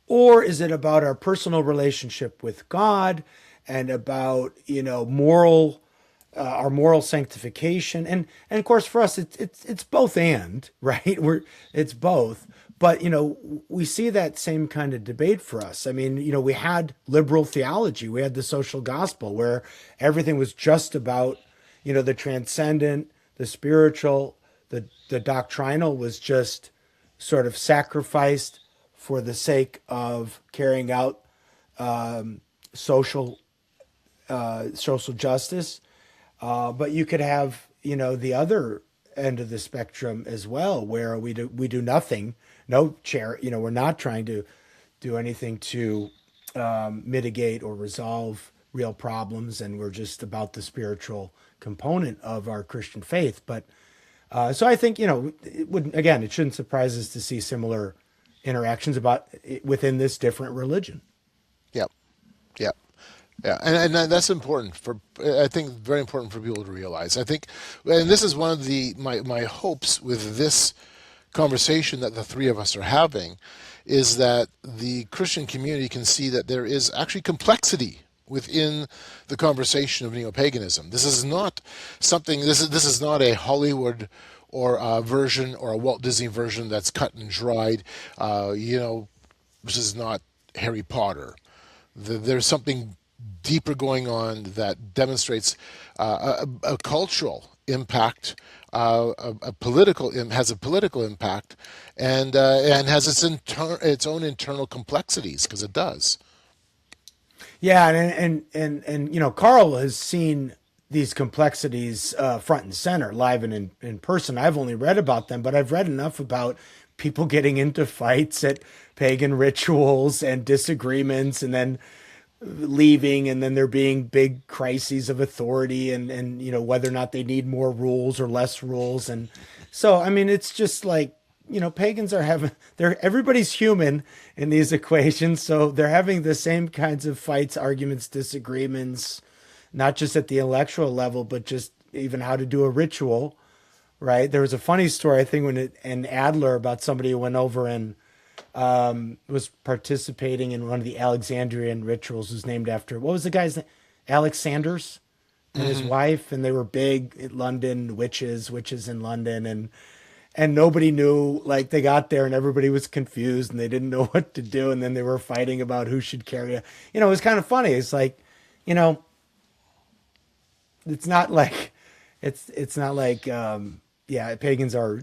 Or is it about our personal relationship with God and about, our moral sanctification? And of course, for us, it's both and, right? It's both. But, we see that same kind of debate for us. I mean, we had liberal theology. We had the social gospel where everything was just about, the transcendent, the spiritual, the doctrinal was just sort of sacrificed for the sake of carrying out social justice. But you could have, the other end of the spectrum as well, where we do nothing. No charity, we're not trying to do anything to mitigate or resolve real problems, and we're just about the spiritual component of our Christian faith. But so I think it shouldn't surprise us to see similar interactions within this different religion. Yep. Yeah, and that's important I think very important for people to realize. I think, and this is one of my hopes with this conversation that the three of us are having, is that the Christian community can see that there is actually complexity within the conversation of neo-paganism. This is not something. This is not a Hollywood or a version or a Walt Disney version that's cut and dried. This is not Harry Potter. There's something deeper going on that demonstrates a cultural impact, has a political impact, and has its own internal complexities, because it does. Yeah, and Carl has seen these complexities front and center, live and in person. I've only read about them, but I've read enough about people getting into fights at pagan rituals and disagreements, and then leaving, and then there being big crises of authority, and whether or not they need more rules or less rules. And so, I mean, it's just like, pagans are everybody's human in these equations. So they're having the same kinds of fights, arguments, disagreements, not just at the intellectual level, but just even how to do a ritual, right? There was a funny story, I think, in Adler, about somebody who went over and was participating in one of the Alexandrian rituals. Was named after, what was the guy's name? Alexander's and his wife, and they were big in London, witches in London, and nobody knew, like, they got there and everybody was confused and they didn't know what to do, and then they were fighting about who should carry it. It was kind of funny. It's like, it's not like pagans are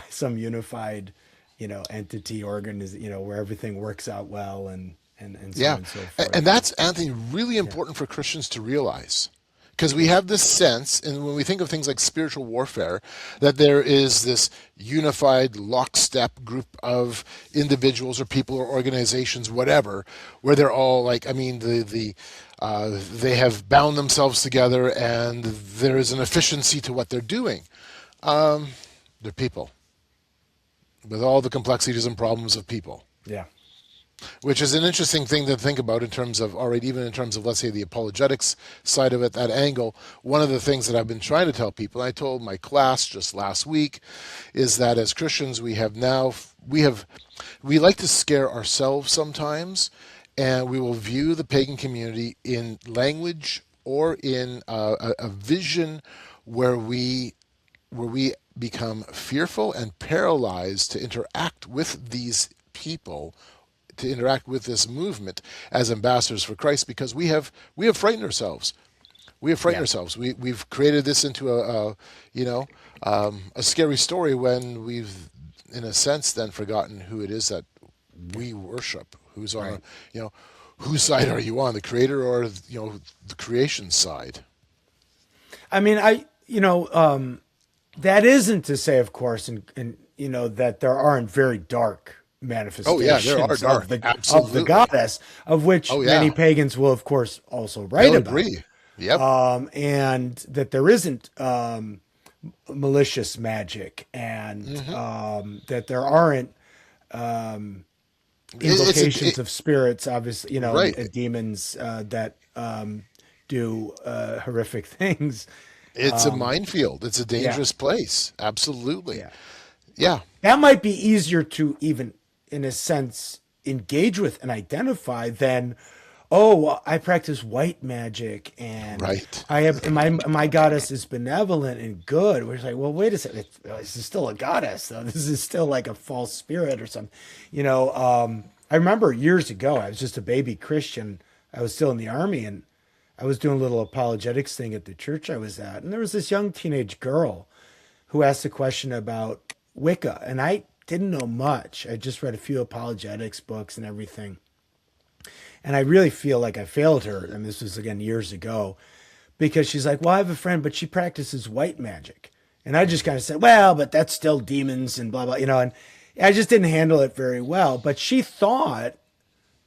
some unified entity, where everything works out well, and so on and so forth. And that's, Anthony, really important for Christians to realize. Because we have this sense, and when we think of things like spiritual warfare, that there is this unified, lockstep group of individuals or people or organizations, whatever, where they're all like, they have bound themselves together, and there is an efficiency to what they're doing. They're people, with all the complexities and problems of people. Yeah. Which is an interesting thing to think about in terms of, all right, even in terms of, let's say, the apologetics side of it, that angle. One of the things that I've been trying to tell people, and I told my class just last week, is that as Christians, we like to scare ourselves sometimes, and we will view the pagan community in language or in a vision where we become fearful and paralyzed to interact with these people, to interact with this movement as ambassadors for Christ, because we have frightened ourselves. We have frightened ourselves. We've created this into a scary story when we've, in a sense, then forgotten who it is that we worship. Who's on, whose side are you on, the Creator or the creation side? I mean, that isn't to say, of course, and that there aren't very dark manifestations there are dark, of the goddess, of which many pagans will, of course, also write about. Agree. Yep. And that there isn't malicious magic, and that there aren't invocations of spirits, obviously, demons that do horrific things. It's a minefield. It's a dangerous place. Absolutely. Yeah. That might be easier to even, in a sense, engage with and identify than, I practice white magic, and I have my goddess is benevolent and good. We're like, well, wait a second, this is still a goddess, though. This is still like a false spirit or something. I remember years ago, I was just a baby Christian. I was still in the army, and I was doing a little apologetics thing at the church I was at, and there was this young teenage girl who asked a question about Wicca, and I didn't know much. I just read a few apologetics books and everything. And I really feel like I failed her. And this was, again, years ago, because she's like, well, I have a friend, but she practices white magic. And I just kind of said, well, but that's still demons and blah, blah, and I just didn't handle it very well. But she thought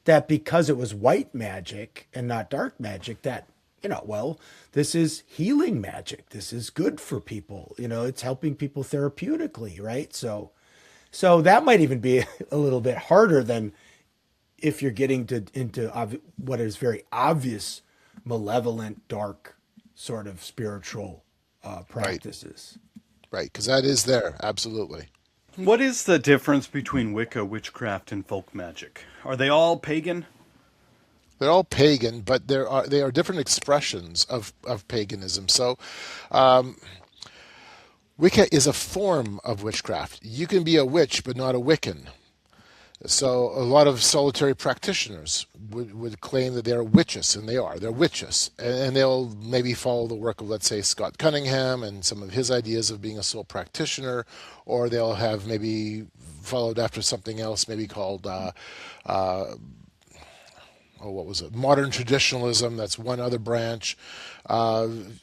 that because it was white magic and not dark magic, that, this is healing magic. This is good for people. It's helping people therapeutically, right? So that might even be a little bit harder than if you're getting into what is very obvious, malevolent, dark sort of spiritual practices. Right, because that is there, absolutely. What is the difference between Wicca, witchcraft, and folk magic? Are they all pagan? They're all pagan, but they are different expressions of paganism. So Wicca is a form of witchcraft. You can be a witch, but not a Wiccan. So a lot of solitary practitioners would claim that they're witches, and they are. They're witches. And they'll maybe follow the work of, let's say, Scott Cunningham and some of his ideas of being a sole practitioner, or they'll have maybe followed after something else, maybe called, what was it? Modern traditionalism. That's one other branch. And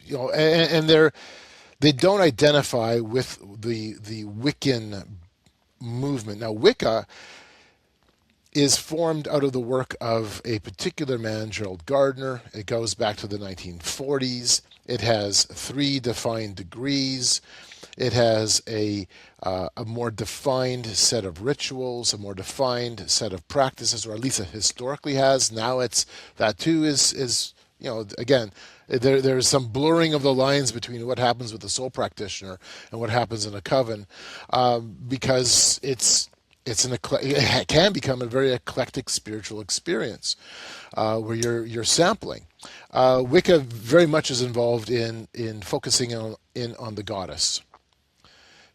they don't identify with the Wiccan movement. Now, Wicca is formed out of the work of a particular man, Gerald Gardner. It goes back to the 1940s. It has 3 defined degrees. It has a more defined set of rituals, a more defined set of practices, or at least it historically has. Now that too is again, there's some blurring of the lines between what happens with the sole practitioner and what happens in a coven, because it can become a very eclectic spiritual experience, where you're sampling. Wicca very much is involved in focusing on the goddess.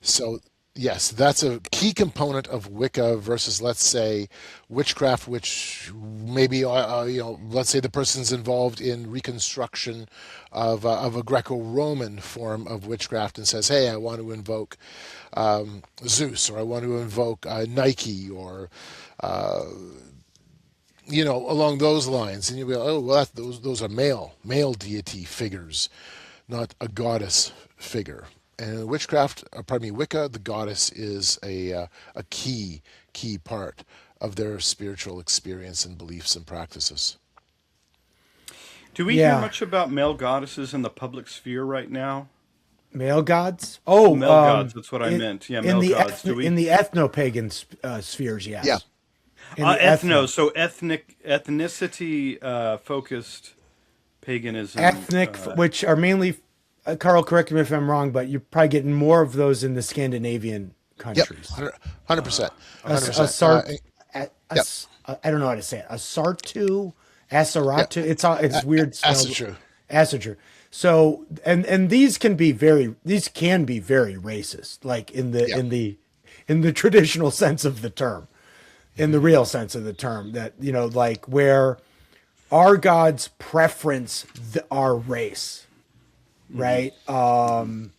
So yes, that's a key component of Wicca versus, let's say, witchcraft, which maybe let's say the person's involved in reconstruction of a Greco-Roman form of witchcraft and says, "Hey, I want to invoke Zeus, or I want to invoke Nike, or along those lines," and you'll be like, "Oh, well, those are male deity figures, not a goddess figure." And in Wicca, the goddess is a key part of their spiritual experience and beliefs and practices. Do we hear much about male goddesses in the public sphere right now? Male gods? Oh, male gods. That's what I meant. Yeah, male gods. In the ethno-pagan spheres, yes. Yeah. So ethnicity focused paganism. Which are mainly. Carl, correct me if I'm wrong, but you're probably getting more of those in the Scandinavian countries. Yep, 100%. I don't know how to say it. Asartu, Asaratu. Yep. It's weird. Asatru. So, and these can be very racist, like in the traditional sense of the term, in the real sense of the term. That like where our gods preference our race. Right. And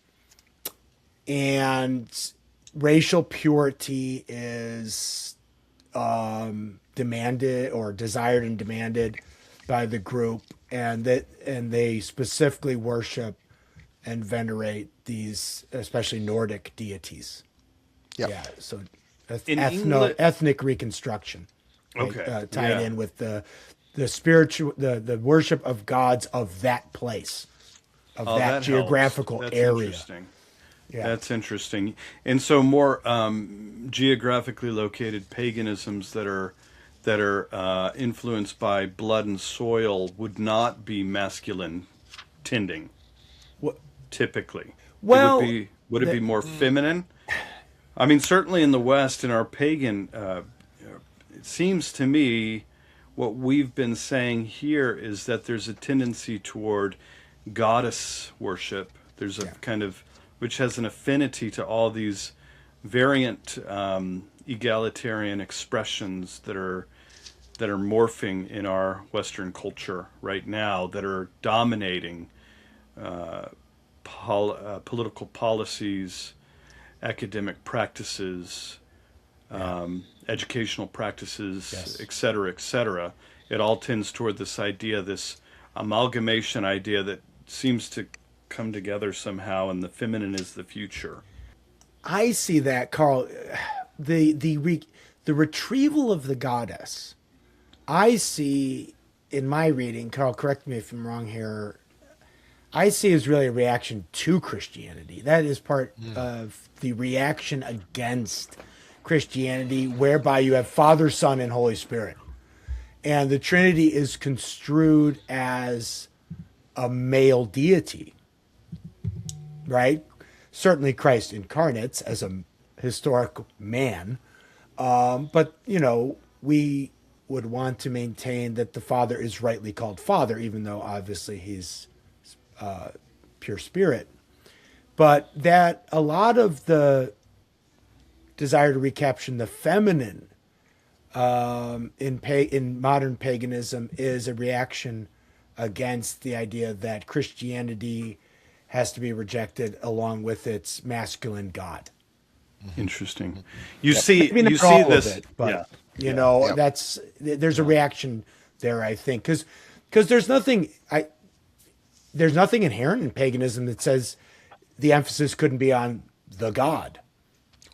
racial purity is demanded or desired and demanded by the group, and they specifically worship and venerate these, especially Nordic deities. Yep. Yeah. So ethnic reconstruction. Okay. Tied in with the spiritual, the worship of gods of that place. Of that geographical area. Interesting. Yeah. That's interesting. And so more geographically located paganisms that are influenced by blood and soil would not be masculine tending. What typically? Well, would it be more feminine? I mean, certainly in the West, in our pagan, it seems to me what we've been saying here is that there's a tendency toward goddess worship. There's a kind of, which has an affinity to all these variant egalitarian expressions that are morphing in our Western culture right now, that are dominating political policies, academic practices, educational practices, et cetera, et cetera. It all tends toward this idea, this amalgamation idea that seems to come together somehow, and the feminine is the future. I see that, Carl. The retrieval of the goddess, I see in my reading, Carl, correct me if I'm wrong here, I see as really a reaction to Christianity. That is part of the reaction against Christianity, whereby you have Father, Son, and Holy Spirit. And the Trinity is construed as a male deity, right? Certainly Christ incarnates as a historical man. But, we would want to maintain that the Father is rightly called Father, even though obviously he's pure spirit. But that a lot of the desire to recapture the feminine in modern paganism is a reaction against the idea that Christianity has to be rejected along with its masculine God. Interesting. You see this, but there's a reaction there, I think, because there's nothing inherent in paganism that says the emphasis couldn't be on the God,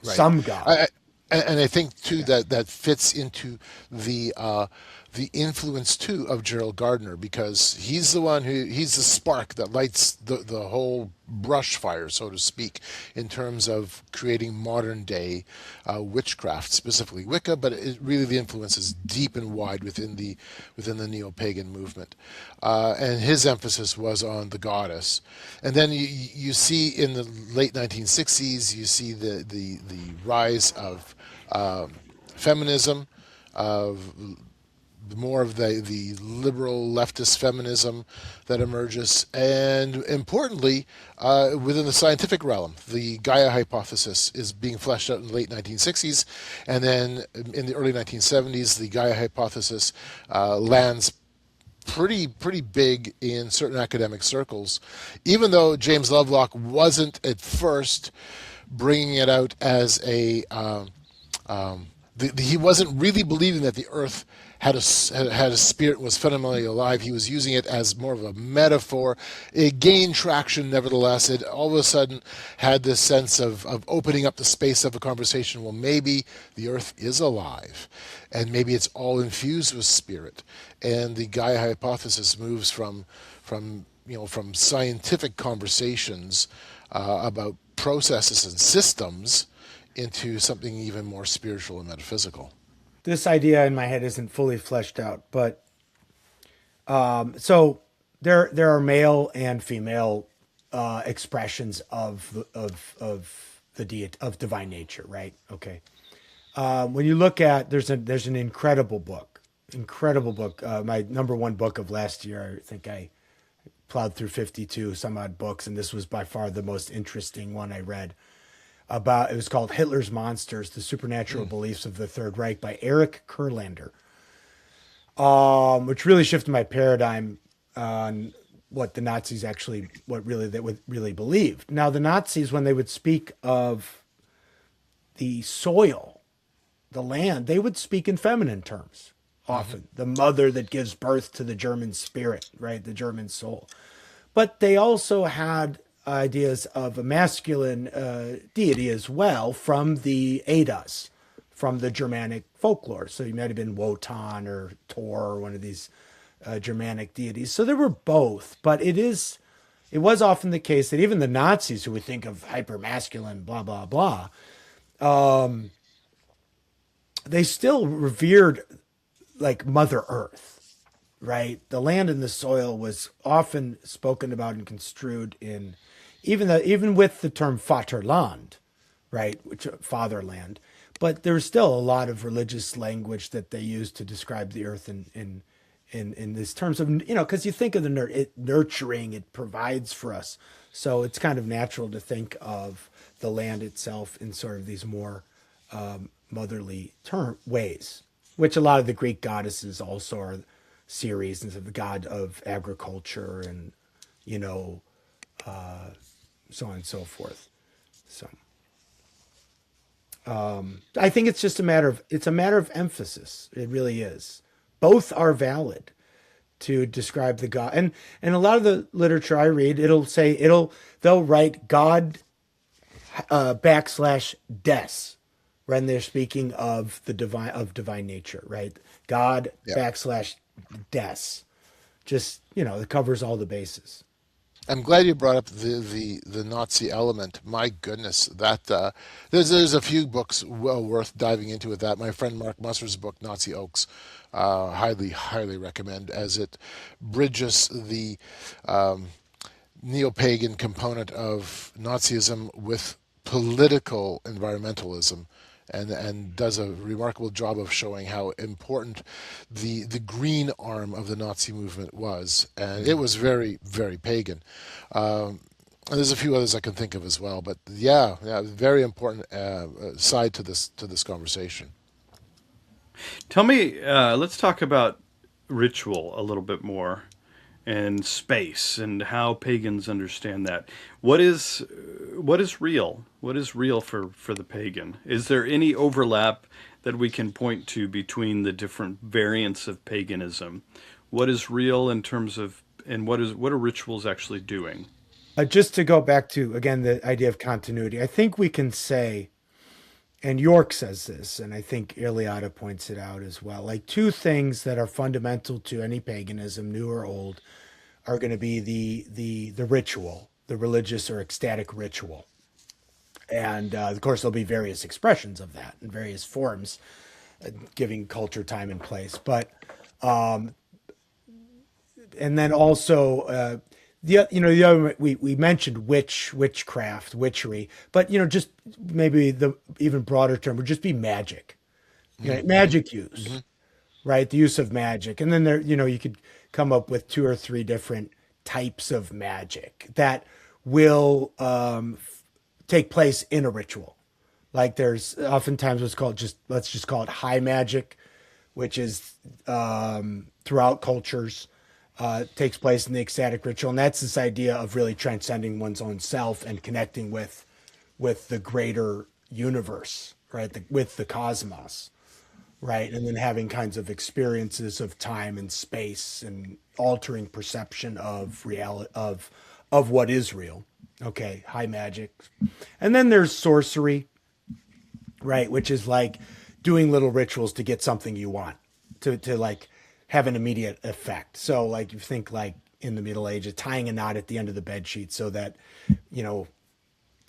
some God. And I think too that fits into the influence too of Gerald Gardner, because he's the spark that lights the whole brush fire, so to speak, in terms of creating modern day witchcraft, specifically Wicca, but really the influence is deep and wide within the neo-pagan movement, and his emphasis was on the goddess. And then you see in the late 1960s, you see the rise of feminism, of more of the liberal leftist feminism that emerges, and importantly, within the scientific realm, the Gaia hypothesis is being fleshed out in the late 1960s, and then in the early 1970s, the Gaia hypothesis lands pretty big in certain academic circles, even though James Lovelock wasn't at first bringing it out as a he wasn't really believing that the Earth had a spirit, was fundamentally alive. He was using it as more of a metaphor. It gained traction, nevertheless. It all of a sudden had this sense of opening up the space of a conversation. Well, maybe the Earth is alive, and maybe it's all infused with spirit. And the Gaia hypothesis moves from scientific conversations about processes and systems into something even more spiritual and metaphysical. This idea in my head isn't fully fleshed out, but so there are male and female expressions of the deity, of divine nature, right? Okay. When you look at there's an incredible book, my number one book of last year. I think I plowed through 52 some odd books, and this was by far the most interesting one I read. It was called Hitler's Monsters, The Supernatural Beliefs of the Third Reich by Eric Kurlander, which really shifted my paradigm on what the Nazis they would really believed. Now, the Nazis, when they would speak of the soil, the land, they would speak in feminine terms often. The mother that gives birth to the German spirit, right? The German soul. But they also had ideas of a masculine deity as well from the Eddas, from the Germanic folklore. So you might have been Wotan or Thor or one of these Germanic deities. So there were both, but it was often the case that even the Nazis, who would think of hyper-masculine, blah, blah, blah, they still revered like Mother Earth, right? The land and the soil was often spoken about and construed in, even with the term Vaterland, right, which fatherland, but there was still a lot of religious language that they used to describe the earth in these terms of, because you think of it nurturing, it provides for us, so it's kind of natural to think of the land itself in sort of these more motherly ways, which a lot of the Greek goddesses also are Ceres, and the god of agriculture, and so on and so forth. So I think it's just a matter of emphasis. It really is. Both are valid to describe the God. And a lot of the literature I read, they'll write God / des when they're speaking of the divine nature, right? God / des. Just, it covers all the bases. I'm glad you brought up the Nazi element. My goodness, that there's a few books well worth diving into with that. My friend Mark Musser's book, Nazi Oaks, highly recommend, as it bridges the neo-pagan component of Nazism with political environmentalism, and does a remarkable job of showing how important the green arm of the Nazi movement was, and it was very, very pagan. And there's a few others I can think of as well, but yeah, very important side to this conversation. Tell me, let's talk about ritual a little bit more, and space, and how pagans understand that. What is real? What is real for the pagan? Is there any overlap that we can point to between the different variants of paganism? What is real in terms of, and what are rituals actually doing? Just to go back to, again, the idea of continuity, I think we can say, and York says this, and I think Iliada points it out as well. Like two things that are fundamental to any paganism, new or old, are going to be the ritual, the religious or ecstatic ritual, and of course there'll be various expressions of that in various forms, giving culture time and place. But and then also the other we mentioned witchcraft, witchery, but just maybe the even broader term would just be magic, magic use, right? The use of magic, and then there you could come up with two or three different types of magic that will take place in a ritual. Like there's oftentimes what's called let's just call it high magic, which is throughout cultures. Takes place in the ecstatic ritual, and that's this idea of really transcending one's own self and connecting with the greater universe, right? With the cosmos, right? And then having kinds of experiences of time and space and altering perception of reality of what is real. Okay, high magic, and then there's sorcery, right? Which is like doing little rituals to get something you want, to like have an immediate effect. So like you think like in the Middle Ages, tying a knot at the end of the bed sheet so that,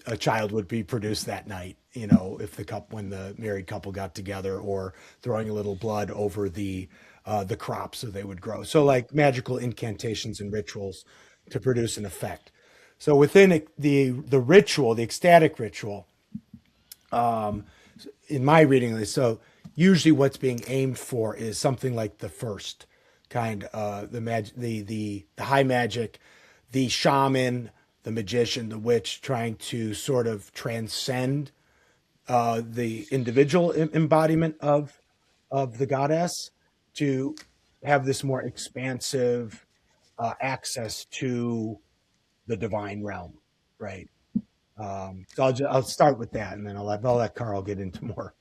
a child would be produced that night, if when the married couple got together, or throwing a little blood over the crops so they would grow. So like magical incantations and rituals to produce an effect. So within the ritual, the ecstatic ritual, in my reading of this, so usually what's being aimed for is something like the first kind, the high magic, the shaman, the magician, the witch, trying to sort of transcend the individual embodiment of the goddess to have this more expansive access to the divine realm, right? So I'll start with that, and then I'll let Carl get into more.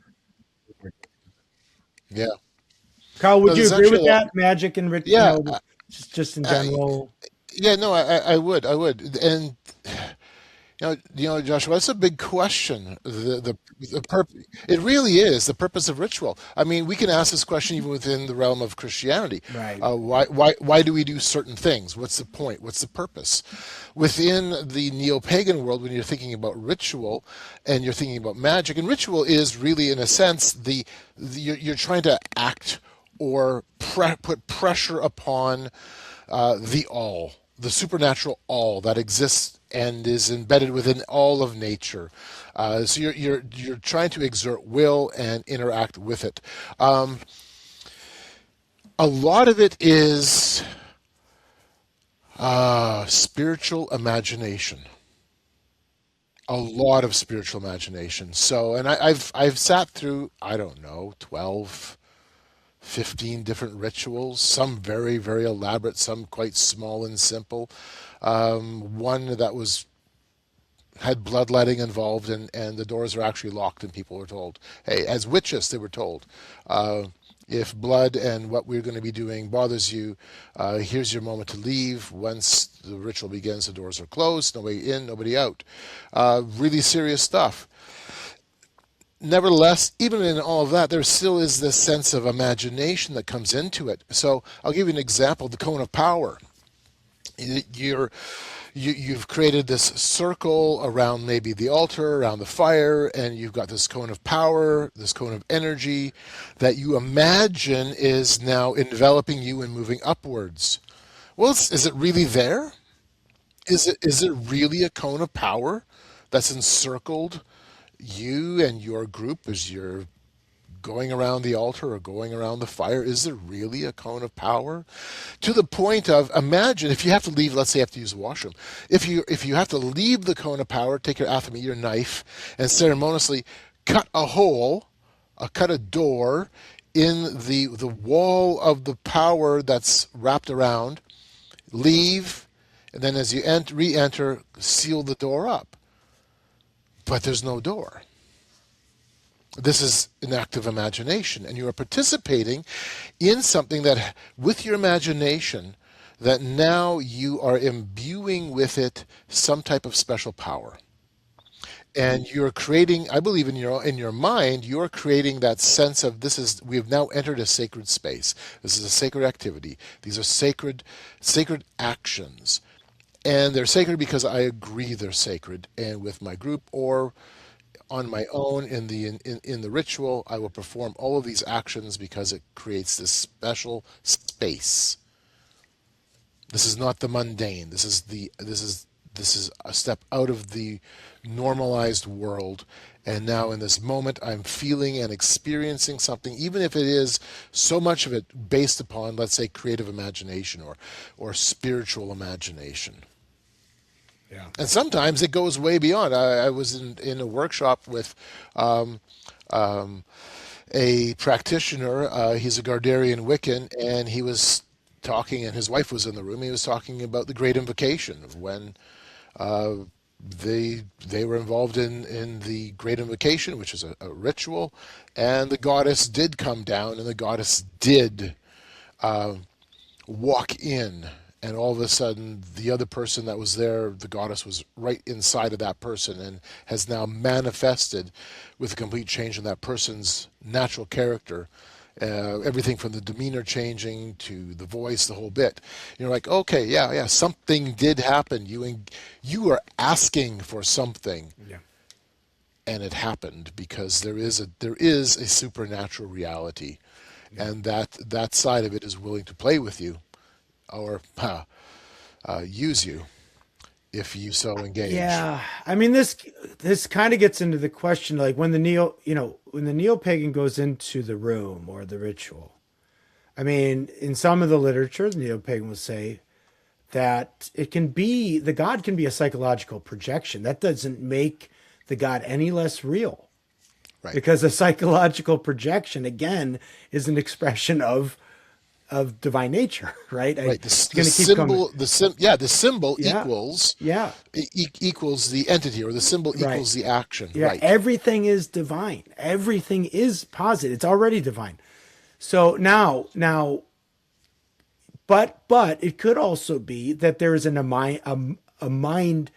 Yeah. Carl, would you agree with Actually, that? Magic and yeah, just in I, general. yeah, no, I would, and Joshua, that's a big question. It really is the purpose of ritual. I mean, we can ask this question even within the realm of Christianity. Right. Why do we do certain things? What's the point? What's the purpose? Within the neo-pagan world, when you're thinking about ritual and you're thinking about magic, and ritual is really, in a sense, you're trying to act or put pressure upon the all, the supernatural all that exists and is embedded within all of nature. So you're trying to exert will and interact with it. A lot of it is spiritual imagination. A lot of spiritual imagination. So, and I've sat through, I don't know, 12, 15 different rituals, some very, very elaborate, some quite small and simple. One that had bloodletting involved, and the doors are actually locked, and people were told, hey, as witches, they were told, if blood and what we're going to be doing bothers you, here's your moment to leave. Once the ritual begins, the doors are closed, nobody in, nobody out. Really serious stuff. Nevertheless, even in all of that, there still is this sense of imagination that comes into it. So I'll give you an example, the cone of power. You've created this circle around maybe the altar, around the fire, and you've got this cone of power, this cone of energy that you imagine is now enveloping you and moving upwards. Well, is it really there? Is it really a cone of power that's encircled you and your group as you're going around the altar or going around the fire? Is it really a cone of power? To the point of, imagine if you have to leave, let's say you have to use the washroom. If you have to leave the cone of power, take your athame, your knife, and ceremoniously cut a door in the wall of the power that's wrapped around, leave, and then as you re-enter, seal the door up. But there's no door. This is an act of imagination, and you are participating in something that, with your imagination, that now you are imbuing with it some type of special power. And you're creating, I believe, in your mind, you're creating that sense of we have now entered a sacred space. This is a sacred activity. These are sacred actions. And they're sacred because I agree they're sacred. And with my group or on my own in the ritual, I will perform all of these actions because it creates this special space. This is not the mundane. This is a step out of the normalized world. And now in this moment, I'm feeling and experiencing something, even if it is so much of it based upon, let's say, creative imagination or spiritual imagination. Yeah. And sometimes it goes way beyond. I was in a workshop with a practitioner. He's a Gardnerian Wiccan, and he was talking, and his wife was in the room. He was talking about the Great Invocation, when they were involved in the Great Invocation, which is a ritual, and the goddess did come down, and the goddess did walk in. And all of a sudden, the other person that was there, the goddess was right inside of that person and has now manifested with a complete change in that person's natural character. Everything from the demeanor changing to the voice, the whole bit. You're like, okay, yeah, something did happen. You are asking for something, Yeah. and it happened because there is a supernatural reality, and that side of it is willing to play with you, or use you if you so engage. Yeah, I mean this kind of gets into the question, like when the neo-pagan goes into the room or the ritual. I mean, in some of the literature, the neo-pagan will say that the god can be a psychological projection. That doesn't make the god any less real, Right. because a psychological projection again is an expression of divine nature, right? Right. The symbol Yeah. equals Yeah. equals the entity, or the symbol Right. equals the action. Yeah, Right. everything is divine. Everything is positive. It's already divine. So now, but it could also be that there is a mind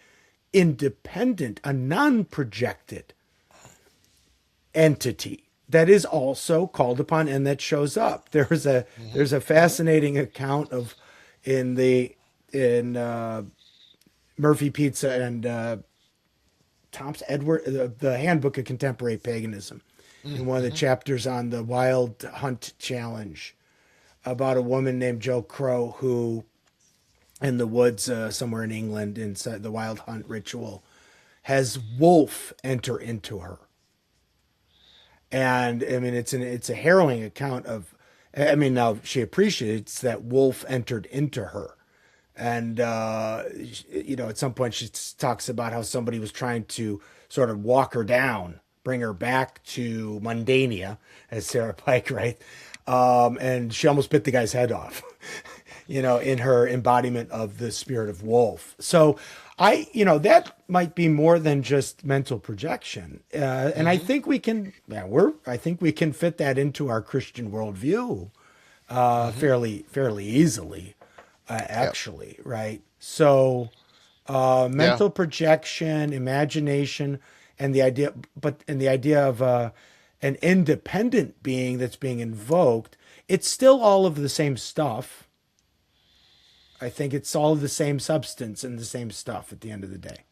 independent, a non-projected entity that is also called upon and that shows up. There's a fascinating account of in Murphy Pizza and Thompson Edward, the Handbook of Contemporary Paganism, in one of the chapters on the Wild Hunt Challenge, about a woman named Jo Crow who, in the woods somewhere in England, inside the Wild Hunt ritual, has wolf enter into her. And I mean, it's a harrowing account of. I mean, now she appreciates that wolf entered into her, and at some point she talks about how somebody was trying to sort of walk her down, bring her back to mundania, as Sarah Pike, right? And she almost bit the guy's head off, in her embodiment of the spirit of wolf. So that might be more than just mental projection. And I think we can, I think we can fit that into our Christian worldview fairly easily, actually, Yep. right? So mental projection, imagination, and the idea of an independent being that's being invoked, it's still all of the same stuff. I think it's all the same substance and the same stuff at the end of the day.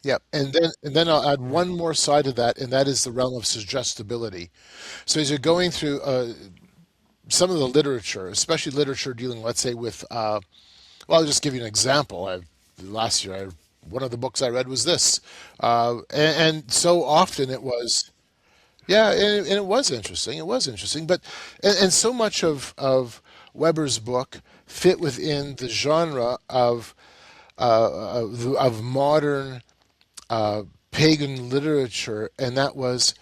Yep. And then I'll add one more side to that, and that is the realm of suggestibility. So as you're going through some of the literature, especially literature dealing, let's say, with, I'll just give you an example. Last year, one of the books I read was this. And so often it was, and it was interesting. It was interesting. But, and so much of Weber's book fit within the genre of modern pagan literature, and that was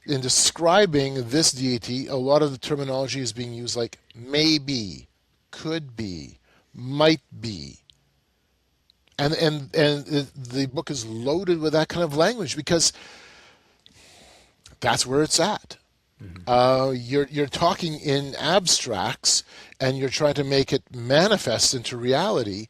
in describing this deity. A lot of the terminology is being used like maybe, could be, might be, and the book is loaded with that kind of language because that's where it's at. You're talking in abstracts, and you're trying to make it manifest into reality.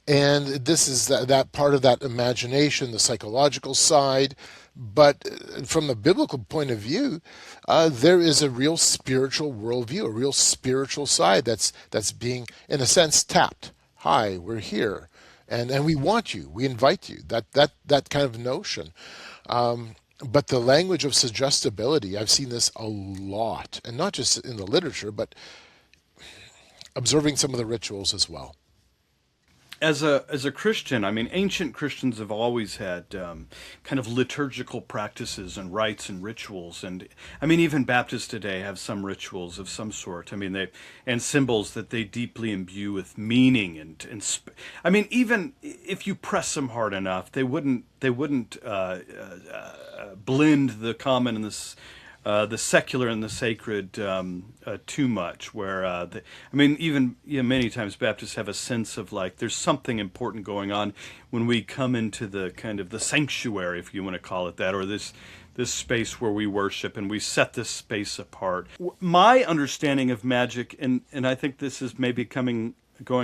And this is that part of that imagination, the psychological side, But from the biblical point of view, there is a real spiritual worldview, a real spiritual side that's being, in a sense, tapped. Hi, we're here, and we want you, we invite you. That kind of notion. But the language of suggestibility, I've seen this a lot, and not just in the literature, but observing some of the rituals as well. As a Christian, I mean, ancient Christians have always had kind of liturgical practices and rites and rituals, and I mean, even Baptists today have some rituals of some sort. I mean, and symbols that they deeply imbue with meaning I mean, even if you press them hard enough, they wouldn't blend the common and the secular and the sacred too much. Where I mean, even many times Baptists have a sense of like there's something important going on when we come into the kind of the sanctuary, if you want to call it that, or this space where we worship and we set this space apart. My understanding of magic, and I think this is maybe going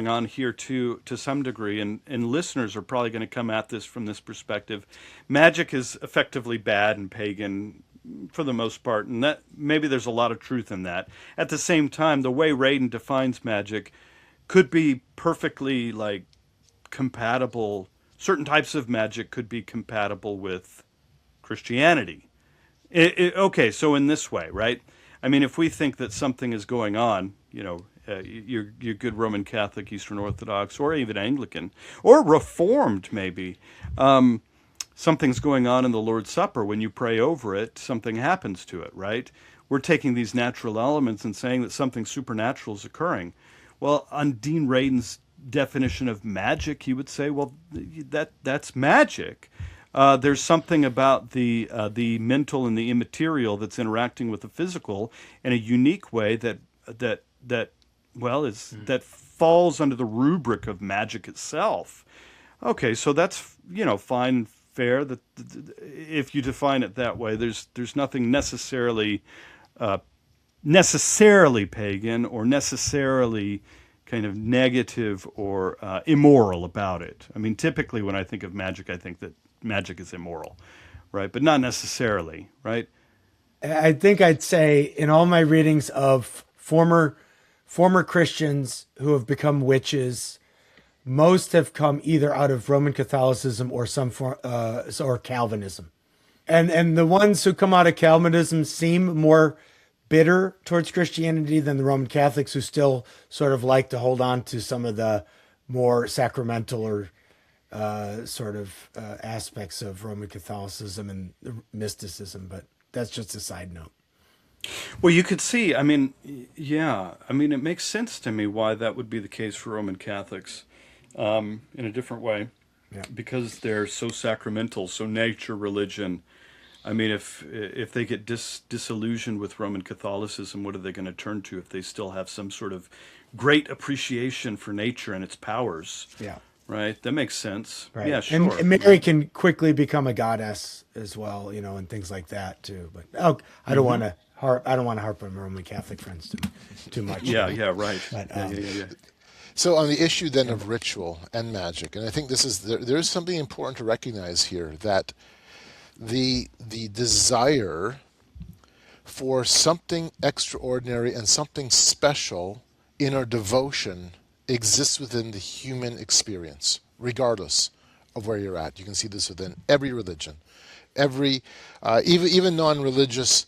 on here too to some degree, and listeners are probably going to come at this from this perspective. Magic is effectively bad and pagan for the most part, and that maybe there's a lot of truth in that. At the same time, the way Radin defines magic could be perfectly like compatible. Certain types of magic could be compatible with Christianity. Okay, so in this way, right? I mean, if we think that something is going on, you're good Roman Catholic, Eastern Orthodox, or even Anglican, or Reformed maybe. Something's going on in the Lord's Supper. When you pray over it, something happens to it, right? We're taking these natural elements and saying that something supernatural is occurring. Well, on Dean Radin's definition of magic, he would say, well, that's magic. There's something about the mental and the immaterial that's interacting with the physical in a unique way that falls under the rubric of magic itself. Okay, so that's fine, fair. That if you define it that way, there's nothing necessarily pagan or necessarily kind of negative or immoral about it. I mean, typically when I think of magic, I think that magic is immoral, right? But not necessarily, right? I think I'd say in all my readings of former Christians who have become witches, most have come either out of Roman Catholicism or some form, or Calvinism, and the ones who come out of Calvinism seem more bitter towards Christianity than the Roman Catholics, who still sort of like to hold on to some of the more sacramental or aspects of Roman Catholicism and mysticism. But that's just a side note. Well, you could see, I mean, yeah, I mean, it makes sense to me why that would be the case for Roman Catholics in a different way, because they're so sacramental, so nature religion. I mean, if they get disillusioned with Roman Catholicism, what are they going to turn to if they still have some sort of great appreciation for nature and its powers? Yeah. Right? That makes sense. Right. Yeah, sure. And Mary can quickly become a goddess as well, and things like that too. But I don't want to harp on Roman Catholic friends too much. Yeah, right. But, yeah. So on the issue then of ritual and magic, and I think there is something important to recognize here, that the desire for something extraordinary and something special in our devotion exists within the human experience, regardless of where you're at. You can see this within every religion. Even non-religious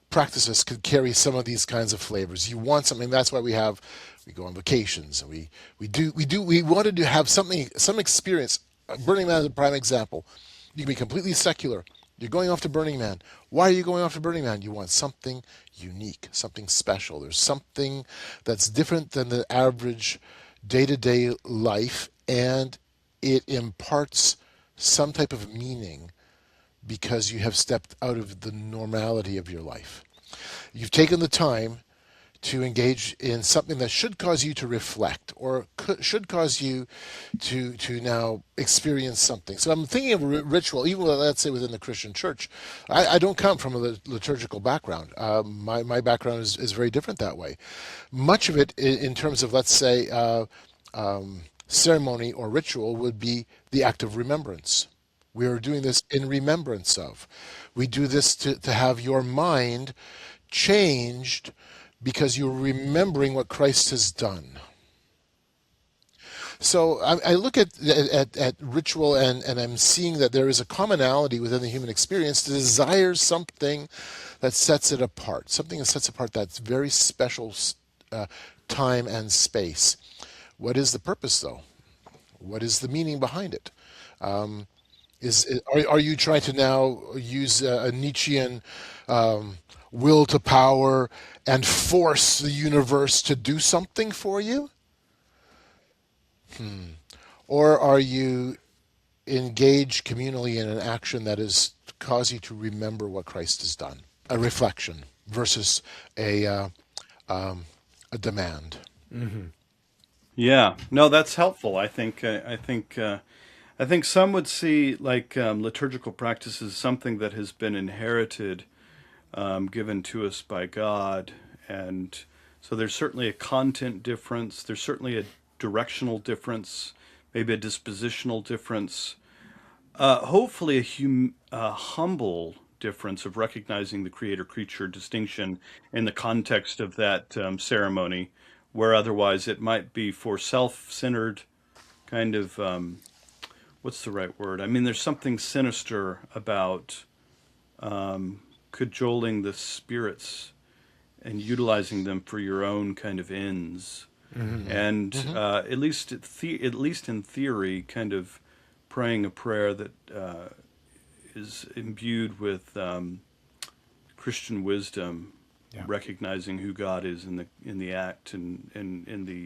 practices could carry some of these kinds of flavors. You want something. That's why we go on vacations, and we wanted to have some experience. Burning Man is a prime example. You can be completely secular. You're going off to Burning Man. Why are you going off to Burning Man? You want something unique, something special. There's something that's different than the average day-to-day life, and it imparts some type of meaning because you have stepped out of the normality of your life. You've taken the time to engage in something that should cause you to reflect, or should cause you to now experience something. So I'm thinking of a ritual, even let's say within the Christian church. I don't come from a liturgical background. My background is very different that way. Much of it in terms of, let's say, ceremony or ritual would be the act of remembrance. We are doing this in remembrance of. We do this to have your mind changed because you're remembering what Christ has done. So I look at ritual and I'm seeing that there is a commonality within the human experience to desire something that sets it apart, something that sets apart that very special time and space. What is the purpose, though? What is the meaning behind it? Are you trying to now use a Nietzschean will to power and force the universe to do something for you? Or are you engaged communally in an action that is to cause you to remember what Christ has done? A reflection versus a demand. Yeah, no, that's helpful. I think some would see like liturgical practice as something that has been inherited, given to us by God, and so there's certainly a content difference. There's certainly a directional difference, maybe a dispositional difference. Hopefully, a humble difference of recognizing the creator-creature distinction in the context of that ceremony, where otherwise it might be for self-centered kind of, what's the right word? I mean, there's something sinister about cajoling the spirits and utilizing them for your own kind of ends. And at least in theory, kind of praying a prayer that is imbued with Christian wisdom, recognizing who God is in the act and in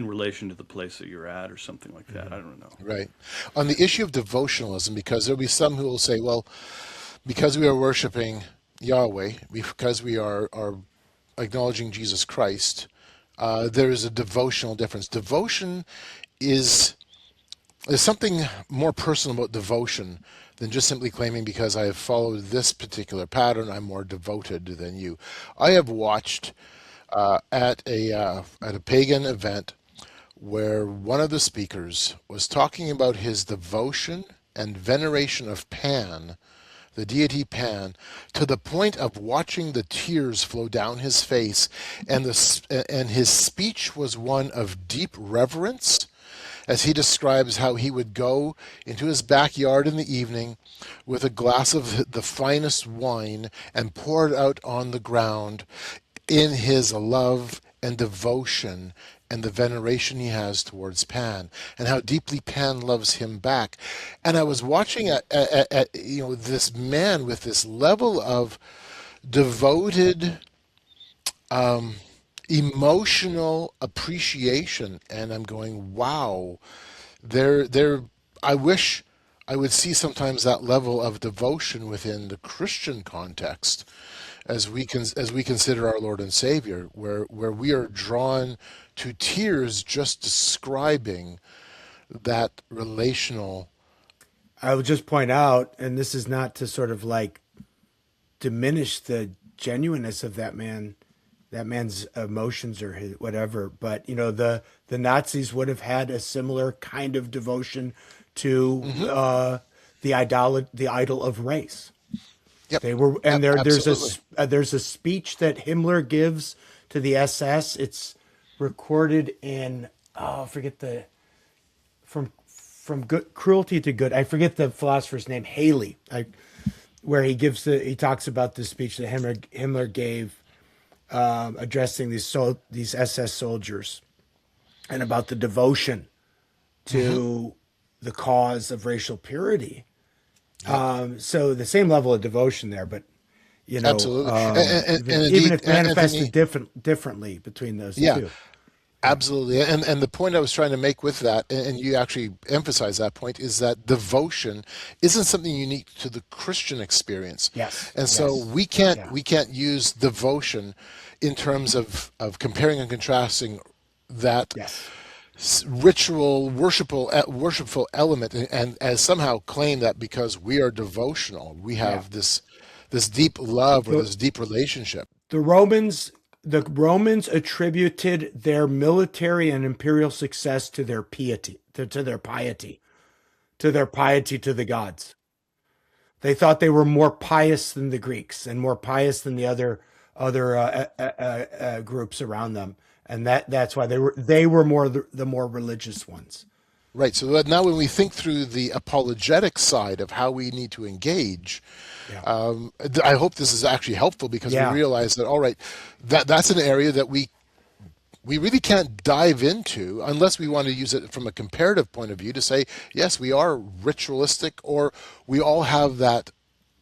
relation to the place that you're at, or something like that. I don't know. Right. On the issue of devotionalism, because there'll be some who will say, well, because we are worshiping Yahweh, because we are acknowledging Jesus Christ, there is a devotional difference. Devotion is there's something more personal about devotion than just simply claiming because I have followed this particular pattern, I'm more devoted than you. I have watched at a pagan event where one of the speakers was talking about his devotion and veneration of Pan, the deity Pan, to the point of watching the tears flow down his face, and his speech was one of deep reverence, as he describes how he would go into his backyard in the evening with a glass of the finest wine and pour it out on the ground in his love and devotion and the veneration he has towards Pan, and how deeply Pan loves him back. And I was watching at this man with this level of devoted emotional appreciation, and I'm going, wow, I wish I would see sometimes that level of devotion within the Christian context as we consider our Lord and Savior, where we are drawn to tears just describing that relational. I would just point out, and this is not to sort of like diminish the genuineness of that man's emotions or his whatever, but the Nazis would have had a similar kind of devotion to the idol of race. Yep. They were, and there's Absolutely. a speech that Himmler gives to the SS. It's recorded in I forget from good cruelty to good. I forget the philosopher's name, Haley. Where he talks about the speech that Himmler gave, addressing these SS soldiers, and about the devotion to the cause of racial purity. So the same level of devotion there, but Absolutely. And even indeed, if manifested differently between those two. Absolutely. And the point I was trying to make with that, and you actually emphasize that point, is that devotion isn't something unique to the Christian experience. Yes. And so Yes. we can't use devotion in terms of comparing and contrasting that ritual, worshipful element, and as somehow claim that because we are devotional, we have this deep love or this deep relationship. The Romans The Romans attributed their military and imperial success to their piety, to their piety, to their piety to the gods. They thought they were more pious than the Greeks and more pious than the other groups around them, and that's why they were more the more religious ones. Right. So that now when we think through the apologetic side of how we need to engage, Yeah. I hope this is actually helpful because Yeah. we realize that, all right, that's an area that we really can't dive into unless we want to use it from a comparative point of view to say, yes, we are ritualistic, or we all have that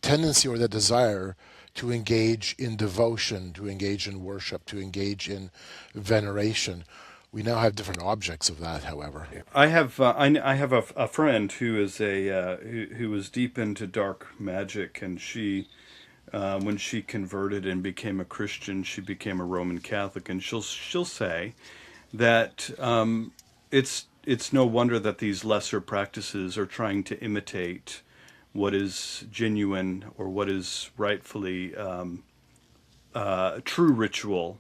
tendency or that desire to engage in devotion, to engage in worship, to engage in veneration. We now have different objects of that, however. I have a friend who is who was deep into dark magic, and she when she converted and became a Christian, she became a Roman Catholic, and she'll say that it's no wonder that these lesser practices are trying to imitate what is genuine or what is rightfully true ritual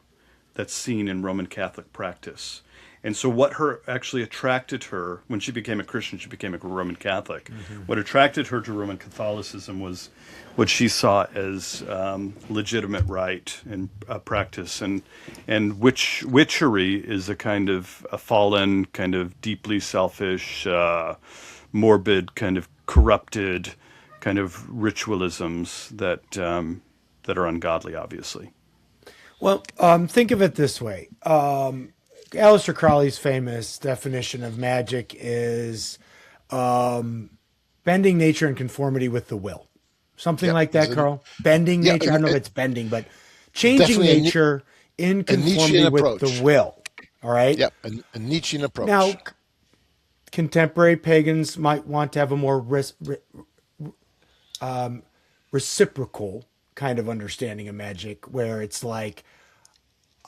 that's seen in Roman Catholic practice. And so what actually attracted her, when she became a Christian, she became a Roman Catholic. Mm-hmm. What attracted her to Roman Catholicism was what she saw as legitimate rite and practice. And witchery is a kind of a fallen, kind of deeply selfish, morbid, kind of corrupted kind of ritualisms that are ungodly, obviously. Well, think of it this way. Aleister Crowley's famous definition of magic is bending nature in conformity with the will. Something like that, Carl? Bending nature. I don't know if it's bending, but changing nature in conformity with the will. All right? Yep, a Nietzschean approach. Now, contemporary pagans might want to have a more reciprocal kind of understanding of magic, where it's like,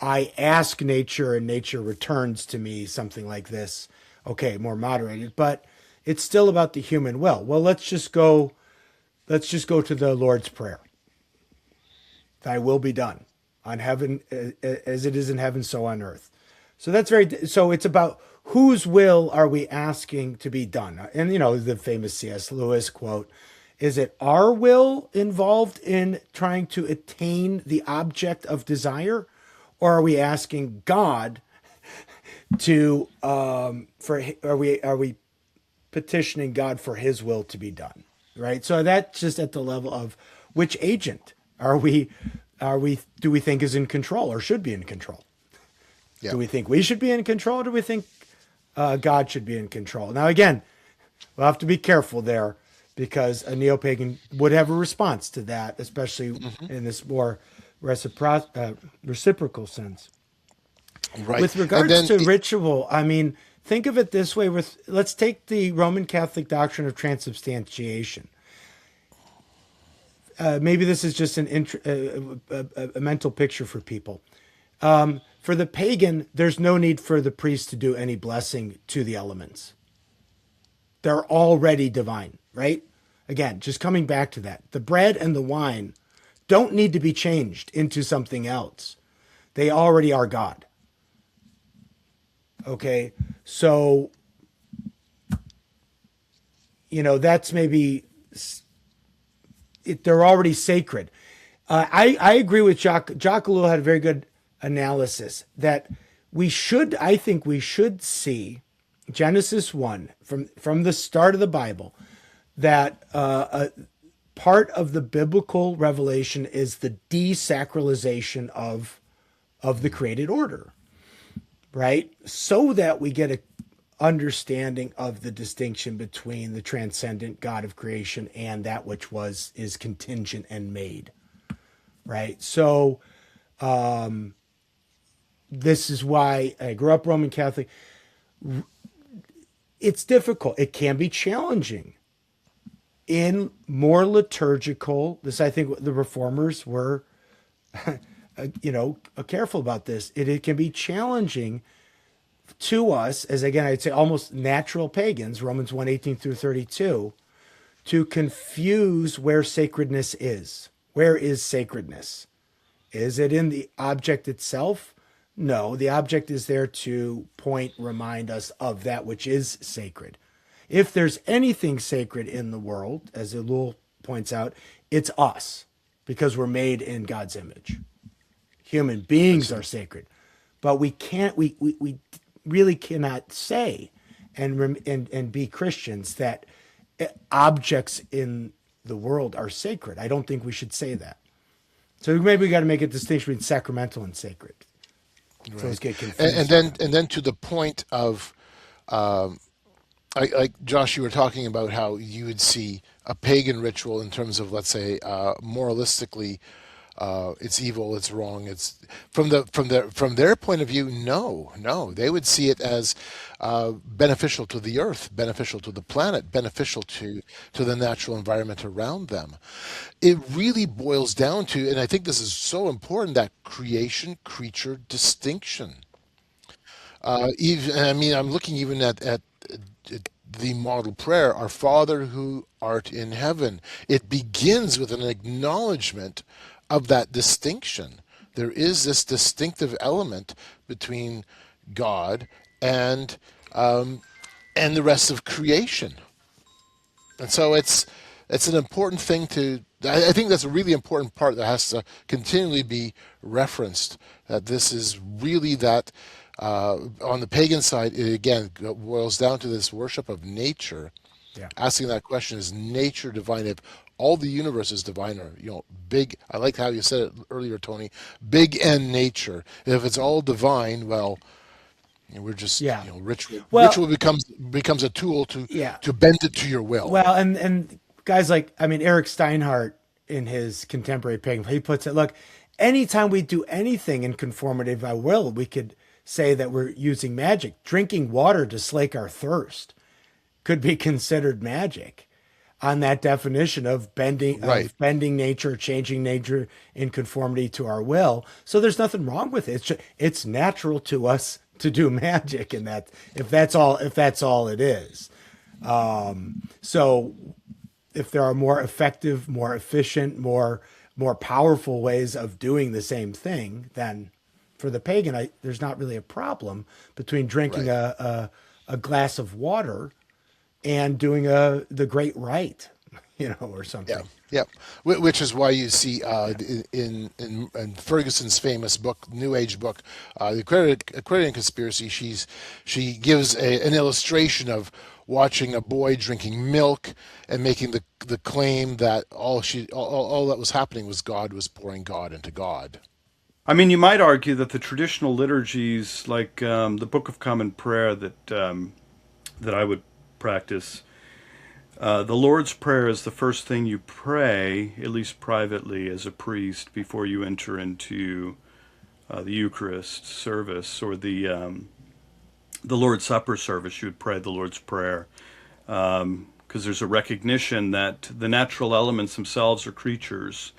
I ask nature and nature returns to me, something like this. Okay, more moderated, but it's still about the human will. Well, let's just go to the Lord's Prayer. Thy will be done on heaven as it is in heaven, so on earth. So so it's about whose will are we asking to be done? And the famous C.S. Lewis quote, is it our will involved in trying to attain the object of desire? Or are we asking God to are we petitioning God for his will to be done? Right? So that's just at the level of which agent do we think is in control or should be in control? Yeah. Do we think we should be in control, or do we think God should be in control? Now again, we'll have to be careful there, because a neo-pagan would have a response to that, especially in this more reciprocal sense. Right. With regards to ritual, I mean, think of it this way. Let's take the Roman Catholic doctrine of transubstantiation. Maybe this is just a mental picture for people. For the pagan, there's no need for the priest to do any blessing to the elements. They're already divine, right? Again, just coming back to that. The bread and the wine don't need to be changed into something else. They already are God. Okay, so, that's maybe, they're already sacred. I agree with Jacques Ellul had a very good analysis that I think we should see Genesis 1 from the start of the Bible, that part of the biblical revelation is the desacralization of the created order, right? So that we get a understanding of the distinction between the transcendent God of creation and that which is contingent and made, right? So this is why I grew up Roman Catholic. It's difficult. It can be challenging in more liturgical. I think the reformers were, careful about this. It can be challenging to us, as again, I'd say almost natural pagans, Romans 1:18 through 32, to confuse where sacredness is. Where is sacredness? Is it in the object itself? No, the object is there to remind us of that which is sacred. If there's anything sacred in the world, as Elul points out, it's us, because we're made in God's image. Human beings are sacred, but we really cannot say and be Christians that objects in the world are sacred. I don't think we should say that. So maybe we got to make a distinction between sacramental and sacred. Right. So let's get confused. And then to the point of, like Josh, you were talking about how you would see a pagan ritual in terms of, let's say, moralistically, it's evil, it's wrong. It's from their point of view. No, they would see it as beneficial to the earth, beneficial to the planet, beneficial to the natural environment around them. It really boils down to, and I think this is so important, that creation-creature distinction. I'm looking even at the model prayer, Our Father who art in heaven. It begins with an acknowledgement of that distinction. There is this distinctive element between God and the rest of creation. And so it's an important thing I think that's a really important part that has to continually be referenced, that this is really that, on the pagan side, it again boils down to this worship of nature. Yeah. Asking that question, is nature divine? If all the universe is divine, or big, I like how you said it earlier, Tony, big N nature. If it's all divine, well, we're just ritual. Well, ritual becomes a tool to bend it to your will. Well, and guys like, Eric Steinhardt in his contemporary pagan, he puts it, look, anytime we do anything in conformity of our will, we could say that we're using magic. Drinking water to slake our thirst could be considered magic on that definition of bending nature, changing nature in conformity to our will. So there's nothing wrong with it. It's natural to us to do magic, in that if that's all it is. So if there are more effective, more efficient, more powerful ways of doing the same thing, then for the pagan, there's not really a problem between drinking a glass of water and doing the great rite, or something. Yeah. Which is why you see in Ferguson's famous book, New Age book, The Aquarian Conspiracy, she gives an illustration of watching a boy drinking milk and making the claim that all that was happening was God was pouring God into God. I mean, you might argue that the traditional liturgies, like the Book of Common Prayer that I would practice, the Lord's Prayer is the first thing you pray, at least privately as a priest, before you enter into the Eucharist service or the Lord's Supper service. You would pray the Lord's Prayer because there's a recognition that the natural elements themselves are creatures.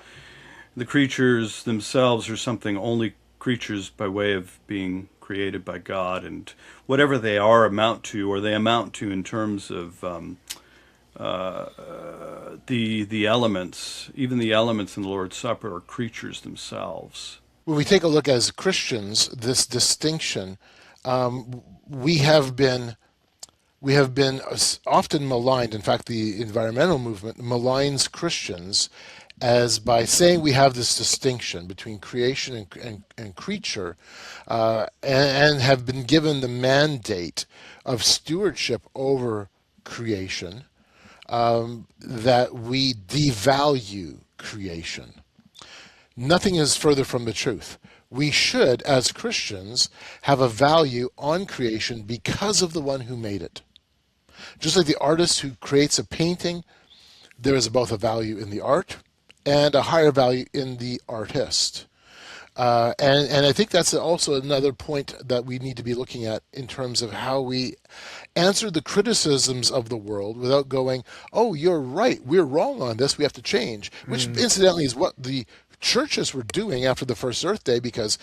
The creatures themselves are something only creatures by way of being created by God, and whatever they amount to in terms of the elements, even the elements in the Lord's Supper are creatures themselves. When we take a look as Christians, this distinction, we have been often maligned. In fact, the environmental movement maligns Christians as by saying we have this distinction between creation and creature, and have been given the mandate of stewardship over creation, that we devalue creation. Nothing is further from the truth. We should, as Christians, have a value on creation because of the one who made it. Just like the artist who creates a painting, there is both a value in the art and a higher value in the artist. And I think that's also another point that we need to be looking at in terms of how we answer the criticisms of the world without going, oh, you're right, we're wrong on this, we have to change, which incidentally is what the churches were doing after the first Earth Day, because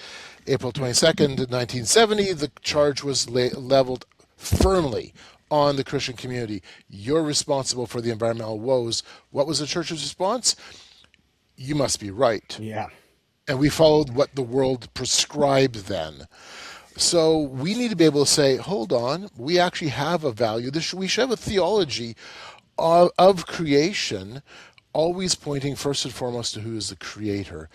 April 22nd, 1970, the charge was leveled firmly on the Christian community. You're responsible for the environmental woes. What was the church's response? You must be right. Yeah. And we followed what the world prescribed then. So we need to be able to say, hold on, we actually have a value. We should have a theology of creation, always pointing first and foremost to who is the creator,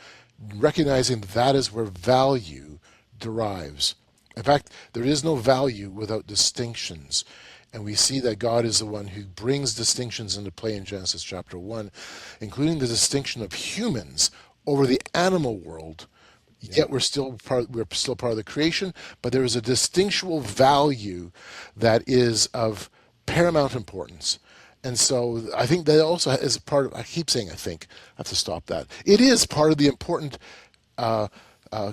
recognizing that is where value derives. In fact, there is no value without distinctions. And we see that God is the one who brings distinctions into play in Genesis chapter 1, including the distinction of humans over the animal world. Yet we're still part of the creation, but there is a distinctual value that is of paramount importance. And so I think that also is part of, I keep saying I think, I have to stop that. It is part of the important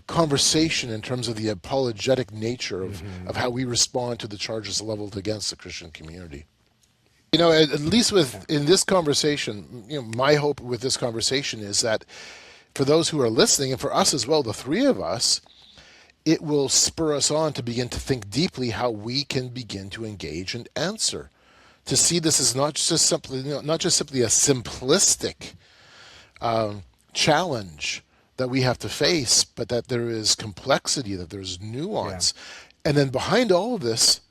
conversation in terms of the apologetic nature of how we respond to the charges leveled against the Christian community. You know, at least in this conversation, my hope with this conversation is that for those who are listening, and for us as well, the three of us, it will spur us on to begin to think deeply how we can begin to engage and answer. To see this as not just simply a simplistic challenge that we have to face, but that there is complexity, that there's nuance. And then behind all of this,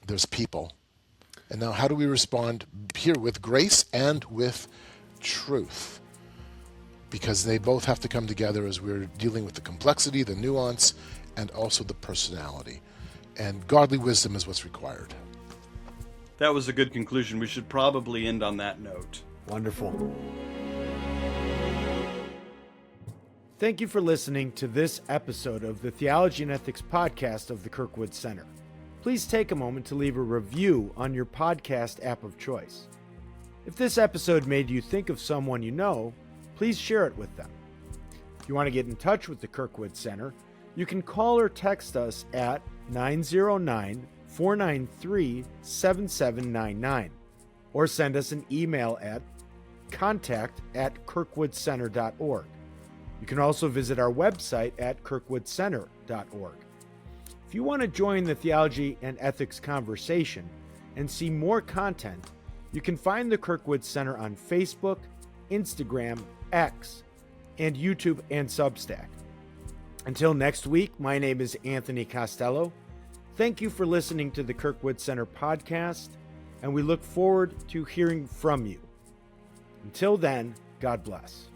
there's people. And now how do we respond here with grace and with truth? Because they both have to come together as we're dealing with the complexity, the nuance, and also the personality. And godly wisdom is what's required. That was a good conclusion. We should probably end on that note. Wonderful. Thank you for listening to this episode of the Theology and Ethics podcast of the Kirkwood Center. Please take a moment to leave a review on your podcast app of choice. If this episode made you think of someone you know, please share it with them. If you want to get in touch with the Kirkwood Center, you can call or text us at 909-493-7799 or send us an email at contact@kirkwoodcenter.org. You can also visit our website at kirkwoodcenter.org. If you want to join the theology and ethics conversation and see more content, you can find the Kirkwood Center on Facebook, Instagram, X, and YouTube and Substack. Until next week, my name is Anthony Costello. Thank you for listening to the Kirkwood Center podcast, and we look forward to hearing from you. Until then, God bless.